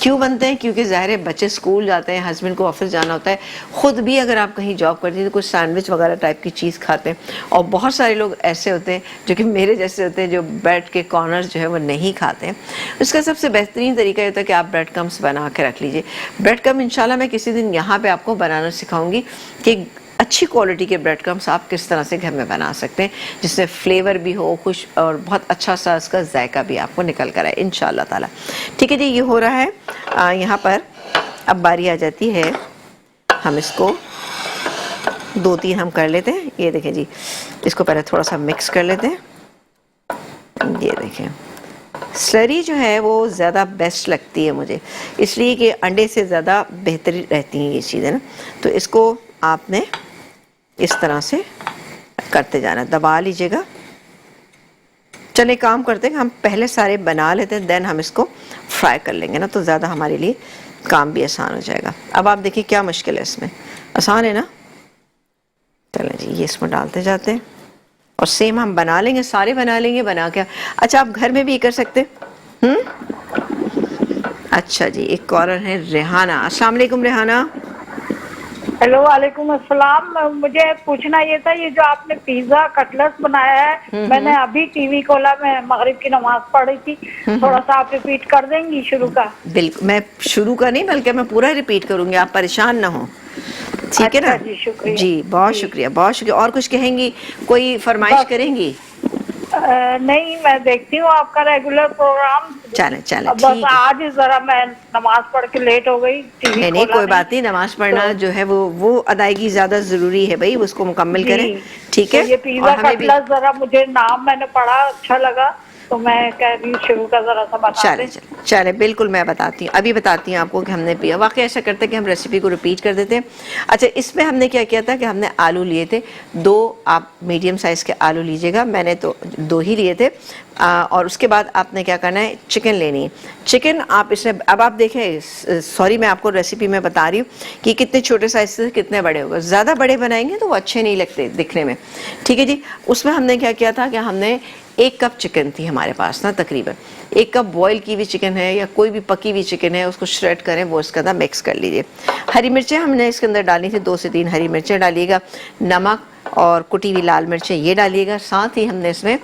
Speaker 1: क्यों बनते हैं? क्योंकि ज़ाहिर है बच्चे स्कूल जाते हैं, हस्बैंड को ऑफिस जाना होता है, ख़ुद भी अगर आप कहीं जॉब करती हैं तो कुछ सैंडविच वगैरह टाइप की चीज़ खाते हैं। और बहुत सारे लोग ऐसे होते हैं जो कि मेरे जैसे होते हैं, जो ब्रेड के कॉर्नर्स जो है वो नहीं खाते हैं। इसका सबसे बेहतरीन तरीका ये होता है कि आप ब्रेड क्रम्स बना के रख लीजिए। ब्रेड क्रम्स इंशाल्लाह मैं किसी दिन यहाँ पर आपको बनाना सिखाऊंगी कि अच्छी क्वालिटी के ब्रेड क्रम्स आप किस तरह से घर में बना सकते हैं, जिससे फ्लेवर भी हो खुश और बहुत अच्छा सा इसका जायका भी आपको निकल कर आए इंशाल्लाह ताला। ठीक है जी, ये हो रहा है। यहाँ पर अब बारी आ जाती है, हम इसको 2-3 हम कर लेते हैं। ये देखें जी, इसको पहले थोड़ा सा मिक्स कर लेते हैं। ये देखें, स्लरी जो है वो ज़्यादा बेस्ट लगती है मुझे, इसलिए कि अंडे से ज़्यादा बेहतरीन रहती हैं ये चीज़ें ना। तो इसको आपने इस तरह से करते जाना, दबा लीजिएगा। चलिए काम करते हैं, हम पहले सारे बना लेते हैं, देन हम इसको फ्राई कर लेंगे ना, तो ज़्यादा हमारे लिए काम भी आसान हो जाएगा। अब आप देखिए क्या मुश्किल है इसमें, आसान है ना। चलें जी, ये इसमें डालते जाते हैं और सेम हम बना लेंगे, सारे बना लेंगे। बना के अच्छा आप घर में भी कर सकते। अच्छा जी, एक कॉलर है रेहाना। अस्सलाम वालेकुम रेहाना।
Speaker 3: हेलो, वालेकुम अस्सलाम। मुझे पूछना ये था, ये जो आपने पिज्जा कटलेट्स बनाया है, मैंने अभी टीवी खोला, मैं मगरिब की नमाज पढ़ रही थी, थोड़ा सा आप रिपीट कर देंगी शुरू का?
Speaker 1: बिल्कुल, मैं शुरू का नहीं बल्कि मैं पूरा रिपीट करूंगी, आप परेशान ना हो, ठीक है ना
Speaker 3: जी? शुक्रिया
Speaker 1: जी, बहुत शुक्रिया, बहुत शुक्रिया। और कुछ कहेंगी, कोई फरमाइश करेंगी?
Speaker 3: नहीं, मैं देखती हूँ आपका रेगुलर प्रोग्राम।
Speaker 1: चले
Speaker 3: बस आज जरा मैं नमाज पढ़ के लेट हो गई, टीवी
Speaker 1: नहीं कोई बात नहीं, नमाज पढ़ना जो है वो अदायगी ज्यादा जरूरी है भाई, उसको मुकम्मल करें, ठीक है।
Speaker 3: तो ये पिज्जा कटलेट्स जरा मुझे नाम मैंने पढ़ा, अच्छा लगा, तो मैं कह रही हूँ शुरू का जरा सा बता
Speaker 1: चले
Speaker 3: दें।
Speaker 1: चले चले, बिल्कुल मैं बताती हूँ, अभी बताती हूँ आपको कि हमने पिया। वाकई ऐसा करते हैं कि हम रेसिपी को रिपीट कर देते हैं। अच्छा, इसमें हमने क्या किया था कि हमने आलू लिए थे 2, आप मीडियम साइज़ के आलू लीजिएगा, मैंने तो 2 ही लिए थे। और उसके बाद आपने क्या करना है, चिकन लेनी है। चिकन आप इसमें, अब आप देखें, सॉरी मैं आपको रेसिपी में बता रही हूँ कि कितने छोटे साइज से कितने बड़े होगा। ज़्यादा बड़े बनाएंगे तो वो अच्छे नहीं लगते दिखने में, ठीक है जी। उसमें हमने क्या किया था कि हमने 1 कप चिकन थी हमारे पास ना, तकरीबन 1 कप बॉयल की हुई चिकन है या कोई भी पकी हुई चिकन है, उसको श्रेड करें, वो इसके अंदर मिक्स कर लीजिए। हरी मिर्चें हमने इसके अंदर डाली थी, 2 से 3 हरी मिर्चें डालिएगा। नमक और कुटी हुई लाल मिर्चें ये डालिएगा। साथ ही हमने इसमें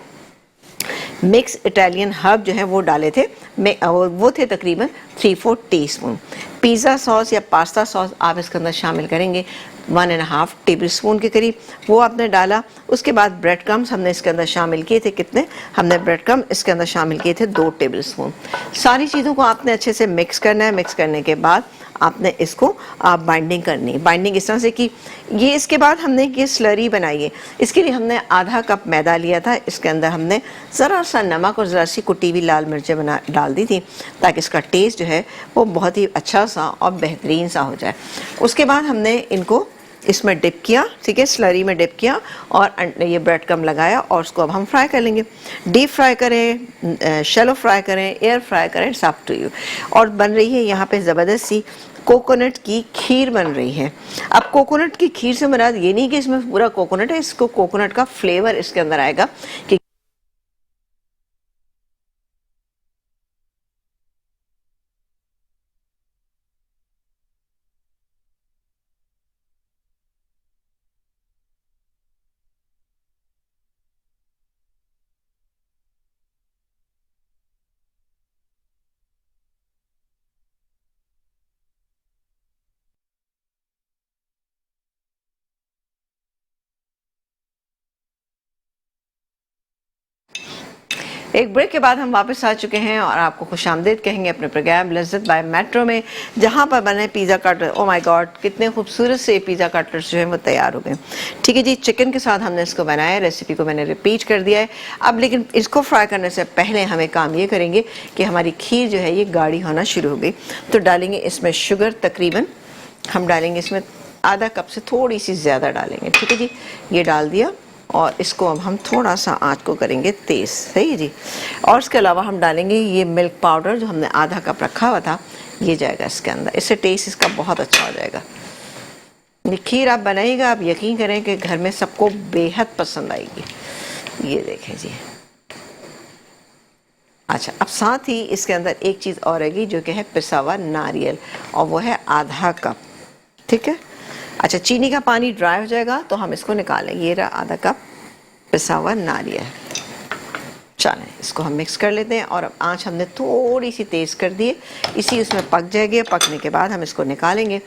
Speaker 1: मिक्स इटालियन हर्ब जो है वो डाले थे, वो थे तकरीबन 3-4 टीस्पून। पिज़्ज़ा सॉस या पास्ता सॉस आप इसके अंदर शामिल करेंगे 1.5 टेबल स्पून के करीब, वो आपने डाला। उसके बाद ब्रेड क्रम्स हमने इसके अंदर शामिल किए थे, कितने हमने ब्रेड क्रम्स इसके अंदर शामिल किए थे, 2 टेबल स्पून। सारी चीज़ों को आपने अच्छे से मिक्स करना है। मिक्स करने के बाद आपने इसको बाइंडिंग करनी है। बाइंडिंग इस तरह से कि ये, इसके बाद हमने ये स्लरी बनाई है। इसके लिए हमने आधा कप मैदा लिया था, इसके अंदर हमने ज़रा सा नमक और ज़रा सी कुटी हुई लाल मिर्चें डाल दी थी, ताकि इसका टेस्ट जो है वो बहुत ही अच्छा सा और बेहतरीन सा हो जाए। उसके बाद हमने इनको इसमें डिप किया, ठीक है, स्लरी में डिप किया और ये ब्रेड क्रम्ब लगाया और उसको अब हम फ्राई कर लेंगे। डीप फ्राई करें, शैलो फ्राई करें, एयर फ्राई करें, इट्स अप टू यू। और बन रही है यहाँ पे ज़बरदस्त सी कोकोनट की खीर बन रही है। अब कोकोनट की खीर से मुराद ये नहीं कि इसमें पूरा कोकोनट है, इसको कोकोनट का फ्लेवर इसके अंदर आएगा कि एक ब्रेक के बाद हम वापस आ चुके हैं और आपको खुशामदीद कहेंगे अपने प्रोग्राम लज्जत बाय मेट्रो में, जहां पर बने pizza Cutler. Oh my God, कितने खूबसूरत से पिज़्ज़ा कटलर्स जो हैं वो तैयार हो गए। ठीक है जी, चिकन के साथ हमने इसको बनाया, रेसिपी को मैंने रिपीट कर दिया है। अब लेकिन इसको फ्राई करने से पहले हमें काम ये करेंगे कि हमारी खीर जो है ये गाढ़ी होना शुरू हो गई, तो डालेंगे इसमें शुगर। तकरीबन हम डालेंगे इसमें आधा कप से थोड़ी सी ज़्यादा डालेंगे, ठीक है जी। ये डाल दिया और इसको अब हम थोड़ा सा आंच को करेंगे तेज़, सही है जी। और इसके अलावा हम डालेंगे ये मिल्क पाउडर जो हमने आधा कप रखा हुआ था, ये जाएगा इसके अंदर। इससे टेस्ट इसका बहुत अच्छा हो जाएगा। ये खीर आप बनाइएगा, आप यकीन करें कि घर में सबको बेहद पसंद आएगी। ये देखें जी। अच्छा, अब साथ ही इसके अंदर एक चीज़ और आएगी जो कि है पिसा हुआ नारियल, और वो है आधा कप, ठीक है। अच्छा, चीनी का पानी ड्राई हो जाएगा तो हम इसको निकालेंगे। ये रहा आधा कप पिसा हुआ नारियल। चलें, इसको हम मिक्स कर लेते हैं और अब आंच हमने थोड़ी सी तेज़ कर दी है, इसी उसमें पक जाएगी। पकने के बाद हम इसको निकालेंगे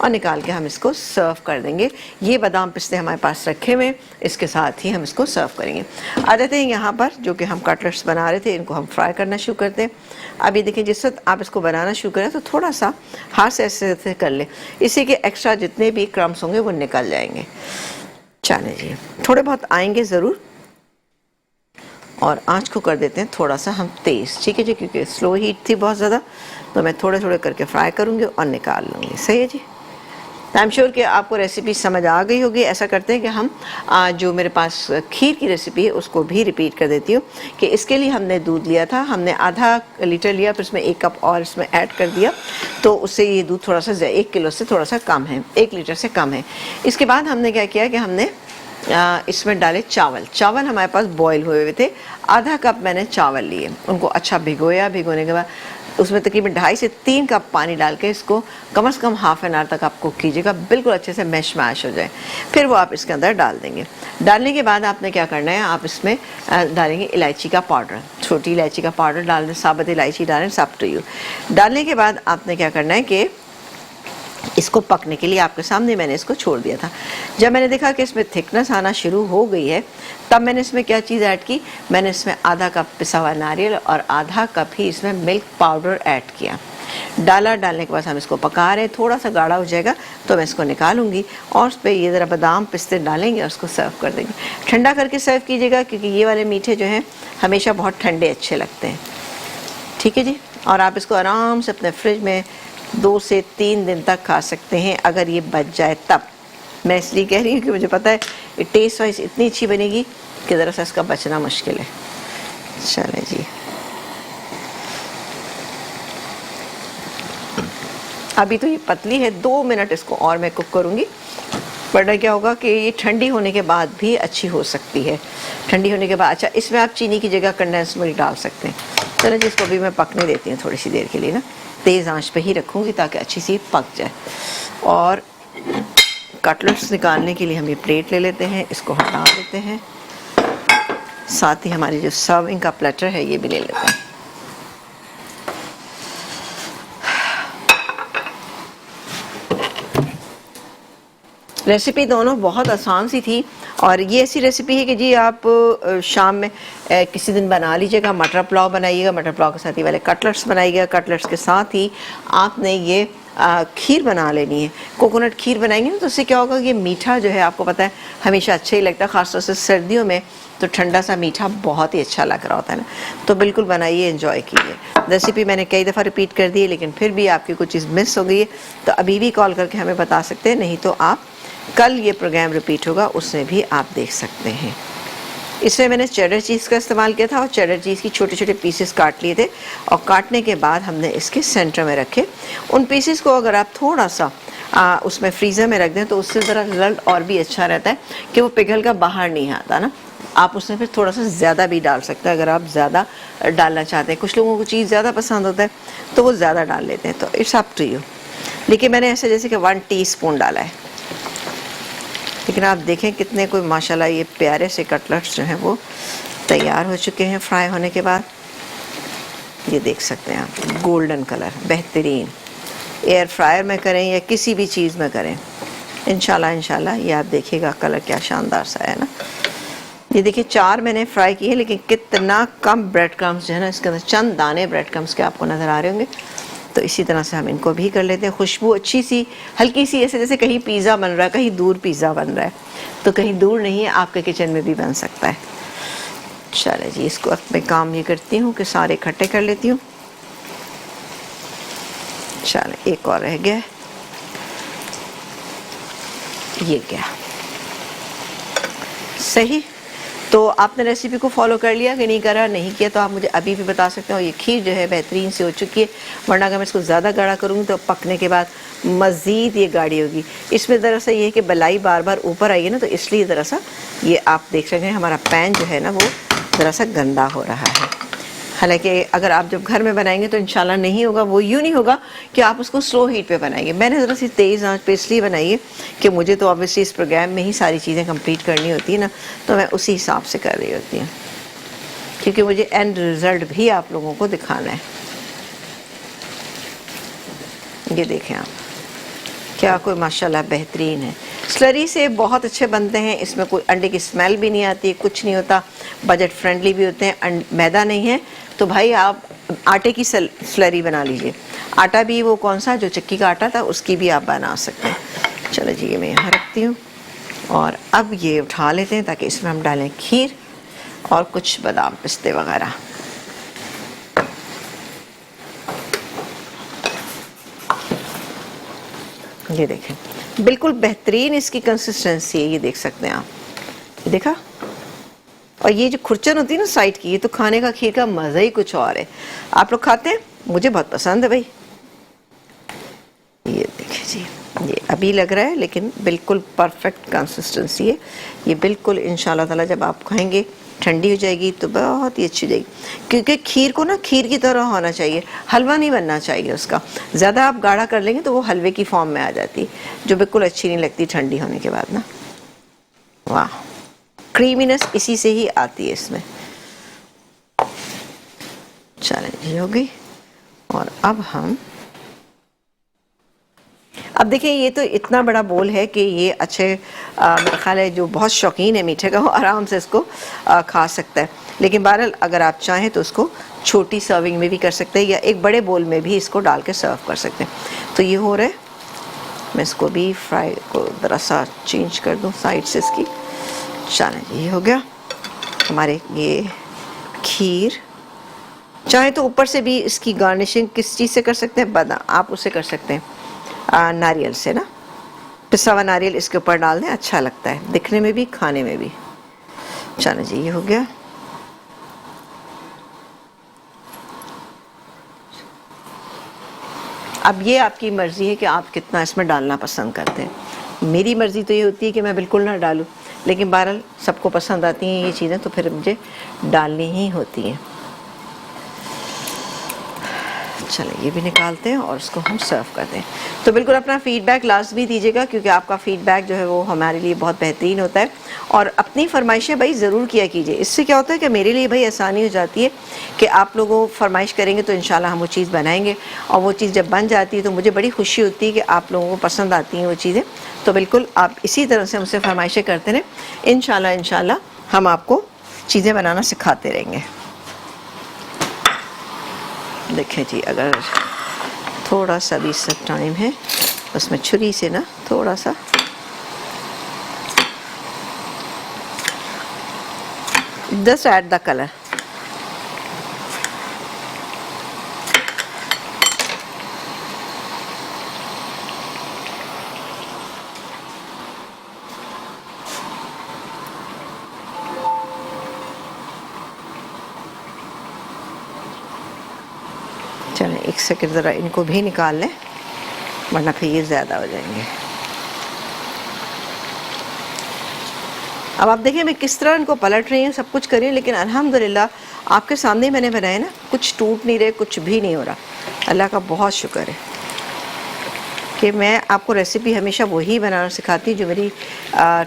Speaker 1: और निकाल के हम इसको सर्व कर देंगे। ये बादाम पिस्ते हमारे पास रखे हुए, इसके साथ ही हम इसको सर्व करेंगे। आ जाते हैं यहाँ पर, जो कि हम कटलेट्स बना रहे थे, इनको हम फ्राई करना शुरू करते हैं। अब ये देखिए, जिस वक्त आप इसको बनाना शुरू करें तो थोड़ा सा हाथ से ऐसे कर लें, इसी के एक्स्ट्रा जितने भी क्रम्स होंगे वो निकल जाएंगे। चलें जी, थोड़े बहुत आएंगे ज़रूर। और आंच को कर देते हैं थोड़ा सा हम तेज़, ठीक है जी, क्योंकि स्लो हीट थी बहुत ज़्यादा, तो मैं थोड़े थोड़े करके फ्राई करूँगी और निकाल लूँगी, सही है जी। आई एम श्योर कि आपको रेसिपी समझ आ गई होगी। ऐसा करते हैं कि हम जो मेरे पास खीर की रेसिपी है उसको भी रिपीट कर देती हूँ। कि इसके लिए हमने दूध लिया था, हमने आधा लीटर लिया, फिर इसमें 1 कप और इसमें ऐड कर दिया, तो उससे ये दूध थोड़ा सा 1 किलो से थोड़ा सा कम है, 1 लीटर से कम है। इसके बाद हमने क्या किया कि हमने इसमें डाले चावल। चावल हमारे पास बॉईल हुए हुए थे, आधा कप मैंने चावल लिए, उनको अच्छा भिगोया। भिगोने के बाद उसमें तकरीबन 2.5 से 3 कप पानी डाल के इसको कम से कम हाफ एन आवर तक आप कुक कीजिएगा, बिल्कुल अच्छे से मैश हो जाए। फिर वो आप इसके अंदर डाल देंगे। डालने के बाद आपने क्या करना है, आप इसमें डालेंगे इलायची का पाउडर, छोटी इलायची का पाउडर डाल दें, साबुत इलायची डालें, सब टू यू। डालने के बाद आपने क्या करना है कि इसको पकने के लिए आपके सामने मैंने इसको छोड़ दिया था। जब मैंने देखा कि इसमें थिकनेस आना शुरू हो गई है, तब मैंने इसमें क्या चीज़ ऐड की, मैंने इसमें आधा कप पिसा हुआ नारियल और आधा कप ही इसमें मिल्क पाउडर ऐड किया। डाला, डालने के बाद हम इसको पका रहे हैं, थोड़ा सा गाढ़ा हो जाएगा तो मैं इसको निकालूंगी और उस पर ये ज़रा बादाम पिस्ते डालेंगे और उसको सर्व कर देंगे। ठंडा करके सर्व कीजिएगा क्योंकि ये वाले मीठे जो हैं हमेशा बहुत ठंडे अच्छे लगते हैं। ठीक है जी। और आप इसको आराम से अपने फ्रिज में 2 से 3 दिन तक खा सकते हैं अगर ये बच जाए तब। मैं इसलिए कह रही हूँ कि मुझे पता है ये टेस्ट वाइज इतनी अच्छी बनेगी कि ज़रा सा इसका बचना मुश्किल है। चलें जी, अभी तो ये पतली है, 2 मिनट इसको और मैं कुक करूँगी, वरना क्या होगा कि ये ठंडी होने के बाद भी अच्छी हो सकती है। ठंडी होने के बाद अच्छा इसमें आप चीनी की जगह कंडेंस मिल्क डाल सकते हैं। चलो जिसको भी मैं पकने देती हूँ थोड़ी सी देर के लिए ना, तेज़ आंच पे ही रखूँगी ताकि अच्छी सी पक जाए। और कटलेट्स निकालने के लिए हम ये प्लेट ले लेते हैं, इसको हटा देते हैं, साथ ही हमारी जो सर्विंग का प्लेटर है ये भी ले लेते हैं। रेसिपी दोनों बहुत आसान सी थी और ये ऐसी रेसिपी है कि जी आप शाम में किसी दिन बना लीजिएगा। मटर पुलाव बनाइएगा, मटर पुलाव के साथ ही वाले कटलेट्स बनाइएगा, कटलेट्स के साथ ही आपने ये खीर बना लेनी है। कोकोनट खीर बनाएंगे ना तो उससे क्या होगा, ये मीठा जो है आपको पता है हमेशा अच्छा ही लगता है, ख़ासतौर से सर्दियों में तो ठंडा सा मीठा बहुत ही अच्छा लग रहा होता है ना। तो बिल्कुल बनाइए, एंजॉय कीजिए। रेसिपी मैंने कई दफ़ा रिपीट कर दी है, लेकिन फिर भी आपकी कुछ चीज़ मिस हो गई है तो अभी भी कॉल करके हमें बता सकते हैं, नहीं तो आप कल ये प्रोग्राम रिपीट होगा उसमें भी आप देख सकते हैं। इसमें मैंने चेडर चीज़ का इस्तेमाल किया था और चेडर चीज़ की छोटे छोटे पीसेस काट लिए थे और काटने के बाद हमने इसके सेंटर में रखे। उन पीसेस को अगर आप थोड़ा सा उसमें फ्रीज़र में रख दें तो उससे ज़रा रिजल्ट और भी अच्छा रहता है कि वो पिघल कर बाहर नहीं आता ना। आप उसमें फिर थोड़ा सा ज़्यादा भी डाल सकते हैं अगर आप ज़्यादा डालना चाहते हैं। कुछ लोगों को चीज़ ज़्यादा पसंद होता है तो वो ज़्यादा डाल लेते हैं, तो इट्स अप टू यू। लेकिन मैंने ऐसे जैसे कि 1 टीस्पून डाला है, लेकिन आप देखें कितने कोई माशाल्लाह ये प्यारे से कटलेट्स जो हैं वो तैयार हो चुके हैं फ्राई होने के बाद। ये देख सकते हैं आप, गोल्डन कलर बेहतरीन। एयर फ्रायर में करें या किसी भी चीज़ में करें, इंशाल्लाह ये आप देखिएगा कलर क्या शानदार सा है ना। ये देखिए 4 मैंने फ्राई किए, लेकिन कितना कम ब्रेड क्रम्स जो है ना इसके अंदर, चंद दाने ब्रेड क्रम्स के आपको नज़र आ रहे होंगे। तो इसी तरह से हम इनको भी कर लेते हैं। खुशबू अच्छी सी हल्की सी, ऐसे जैसे कहीं पिज़्ज़ा बन रहा है, कहीं दूर पिज़्ज़ा बन रहा है, तो कहीं दूर नहीं है, आपके किचन में भी बन सकता है। चले जी, इसको अब मैं काम ये करती हूँ कि सारे इकट्ठे कर लेती हूँ। चले एक और रह गया, ये क्या सही। तो आपने रेसिपी को फॉलो कर लिया कि नहीं करा, नहीं किया तो आप मुझे अभी भी बता सकते हो। ये खीर जो है बेहतरीन से हो चुकी है, वरना अगर मैं इसको ज़्यादा गाढ़ा करूँगी तो पकने के बाद मज़ीद ये गाढ़ी होगी। इसमें दरअसल ये है कि बलाई बार बार ऊपर आई है ना, तो इसलिए ज़रा सा ये आप देख सकते हैं हमारा पैन जो है ना वो ज़रा सा गंदा हो रहा है। हालांकि अगर आप जब घर में बनाएंगे तो इंशाल्लाह नहीं होगा, वो यूँ नहीं होगा कि आप उसको स्लो हीट पे बनाएंगे। मैंने ज़रा सी तेज़ आंच पे इसलिए बनाई है कि मुझे तो ऑब्वियसली इस प्रोग्राम में ही सारी चीज़ें कंप्लीट करनी होती है ना, तो मैं उसी हिसाब से कर रही होती हूँ, क्योंकि मुझे एंड रिज़ल्ट भी आप लोगों को दिखाना है। ये देखें आप, क्या कोई माशाल्लाह बेहतरीन है। स्लरी से बहुत अच्छे बनते हैं, इसमें कोई अंडे की स्मेल भी नहीं आती, कुछ नहीं होता, बजट फ्रेंडली भी होते हैं। मैदा नहीं है तो भाई आप आटे की स्लरी बना लीजिए। आटा भी वो कौन सा जो चक्की का आटा था उसकी भी आप बना सकते हैं। चलो जी, ये मैं यहाँ रखती हूँ और अब ये उठा लेते हैं ताकि इसमें हम डालें खीर और कुछ बादाम पिस्ते वगैरह। ये देखें बिल्कुल बेहतरीन इसकी कंसिस्टेंसी है, ये देख सकते हैं आप, देखा। और ये जो खुरचन होती है ना साइड की, ये तो खाने का खीर का मज़ा ही कुछ और है। आप लोग खाते हैं? मुझे बहुत पसंद है भाई। ये देखिए जी, ये अभी लग रहा है लेकिन बिल्कुल परफेक्ट कंसिस्टेंसी है ये। बिल्कुल इंशाल्लाह ताला जब आप खाएंगे ठंडी हो जाएगी तो बहुत ही अच्छी हो जाएगी, क्योंकि खीर को ना खीर की तरह होना चाहिए, हलवा नहीं बनना चाहिए उसका। ज़्यादा आप गाढ़ा कर लेंगे तो वो हलवे की फॉर्म में आ जाती है, जो बिल्कुल अच्छी नहीं लगती ठंडी होने के बाद ना। वाह, क्रीमीनेस इसी से ही आती है इसमें। चलें जी, हो गई। और अब देखिए ये तो इतना बड़ा बोल है कि ये अच्छे मेरा ख्याल है जो बहुत शौकीन है मीठे का वो आराम से इसको खा सकता है। लेकिन बहरहाल अगर आप चाहें तो उसको छोटी सर्विंग में भी कर सकते हैं या एक बड़े बोल में भी इसको डाल के सर्व कर सकते हैं। तो ये हो रहा है, मैं इसको भी फ्राई को ज़रा सा चेंज कर दूँ साइड से इसकी। चलें जी, ये हो गया हमारे ये खीर। चाहे तो ऊपर से भी इसकी गार्निशिंग किस चीज़ से कर सकते हैं, बादाम आप उससे कर सकते हैं, नारियल से ना, पिसा हुआ नारियल इसके ऊपर डाल दें, अच्छा लगता है दिखने में भी खाने में भी। चलो जी, ये हो गया। अब ये आपकी मर्ज़ी है कि आप कितना इसमें डालना पसंद करते हैं। मेरी मर्ज़ी तो ये होती है कि मैं बिल्कुल ना डालूं, लेकिन बहरहाल सबको पसंद आती हैं ये चीज़ें, तो फिर मुझे डालनी ही होती हैं। चलो ये भी निकालते हैं और इसको हम सर्व करते हैं। तो बिल्कुल अपना फ़ीडबैक लाजमी दीजिएगा, क्योंकि आपका फ़ीडबैक जो है वो हमारे लिए बहुत बेहतरीन होता है। और अपनी फरमाइशें भाई ज़रूर किया कीजिए, इससे क्या होता है कि मेरे लिए भाई आसानी हो जाती है कि आप लोगों फरमाइश करेंगे तो इंशाल्लाह हम वो चीज़ बनाएंगे, और वो चीज़ जब बन जाती है तो मुझे बड़ी खुशी होती है कि आप लोगों को पसंद आती हैं वो चीज़ें। तो बिल्कुल आप इसी तरह से हमसे फरमाइशें करते रहें, इंशाल्लाह हम आपको चीज़ें बनाना सिखाते रहेंगे। देखें जी, अगर थोड़ा सा भी सब टाइम है उसमें छुरी से ना थोड़ा सा जस्ट ऐड द कलर। चलें एक सेकंड ज़रा इनको भी निकाल लें, वरना फिर ये ज़्यादा हो जाएंगे। अब आप देखिए मैं किस तरह इनको पलट रही हूँ, सब कुछ कर रही हूँ, लेकिन अल्हम्दुलिल्लाह आपके सामने मैंने बनाया ना, कुछ टूट नहीं रहे, कुछ भी नहीं हो रहा। अल्लाह का बहुत शुक्र है कि मैं आपको रेसिपी हमेशा वही बनाना सिखाती हूँ जो मेरी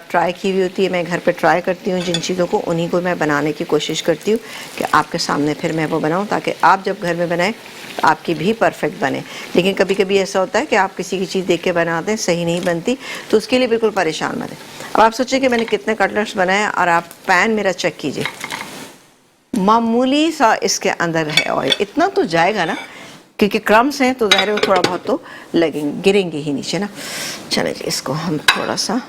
Speaker 1: ट्राई की हुई होती है। मैं घर पे ट्राई करती हूँ जिन चीज़ों को, उन्हीं को मैं बनाने की कोशिश करती हूँ कि आपके सामने फिर मैं वो बनाऊँ, ताकि आप जब घर में बनाएं तो आपकी भी परफेक्ट बने। लेकिन कभी कभी ऐसा होता है कि आप किसी की चीज़ देख के बनाते हैं, सही नहीं बनती, तो उसके लिए बिल्कुल परेशान मत। अब आप सोचिए कि मैंने कितने कटलेट्स बनाए, और आप पैन मेरा चेक कीजिए, मामूली सा इसके अंदर है ऑयल, इतना तो जाएगा ना, क्योंकि क्रम्स हैं तो ज़ाहिर है थोड़ा बहुत तो लगेंगे, गिरेंगे ही नीचे ना। चलिए जी, इसको हम थोड़ा सा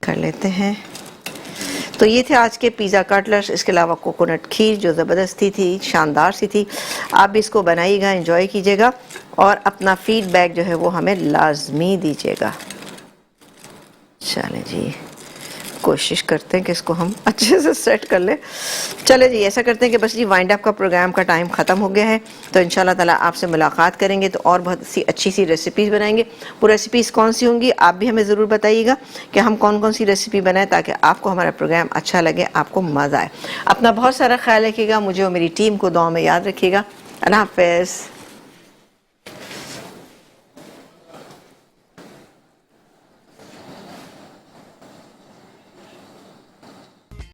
Speaker 1: कर लेते हैं। तो ये थे आज के पिज़्ज़ा कटलेट्स, इसके अलावा कोकोनट खीर जो ज़बरदस्ती थी, शानदार सी थी। आप भी इसको बनाइएगा, एंजॉय कीजिएगा, और अपना फ़ीडबैक जो है वो हमें लाजमी दीजिएगा। चलें जी, कोशिश करते हैं कि इसको हम अच्छे से सेट कर लें। चले जी, ऐसा करते हैं कि बस जी वाइंड अप का प्रोग्राम का टाइम ख़त्म हो गया है, तो इंशाल्लाह ताला आपसे मुलाकात करेंगे तो और बहुत सी अच्छी सी रेसिपीज़ बनाएंगे। वो रेसिपीज़ कौन सी होंगी आप भी हमें ज़रूर बताइएगा कि हम कौन कौन सी रेसिपी बनाएं, ताकि आपको हमारा प्रोग्राम अच्छा लगे, आपको मज़ा आए। अपना बहुत सारा ख्याल रखिएगा, मुझे और मेरी टीम को दुआ में याद रखिएगा। अल्लाह हाफ़िज़।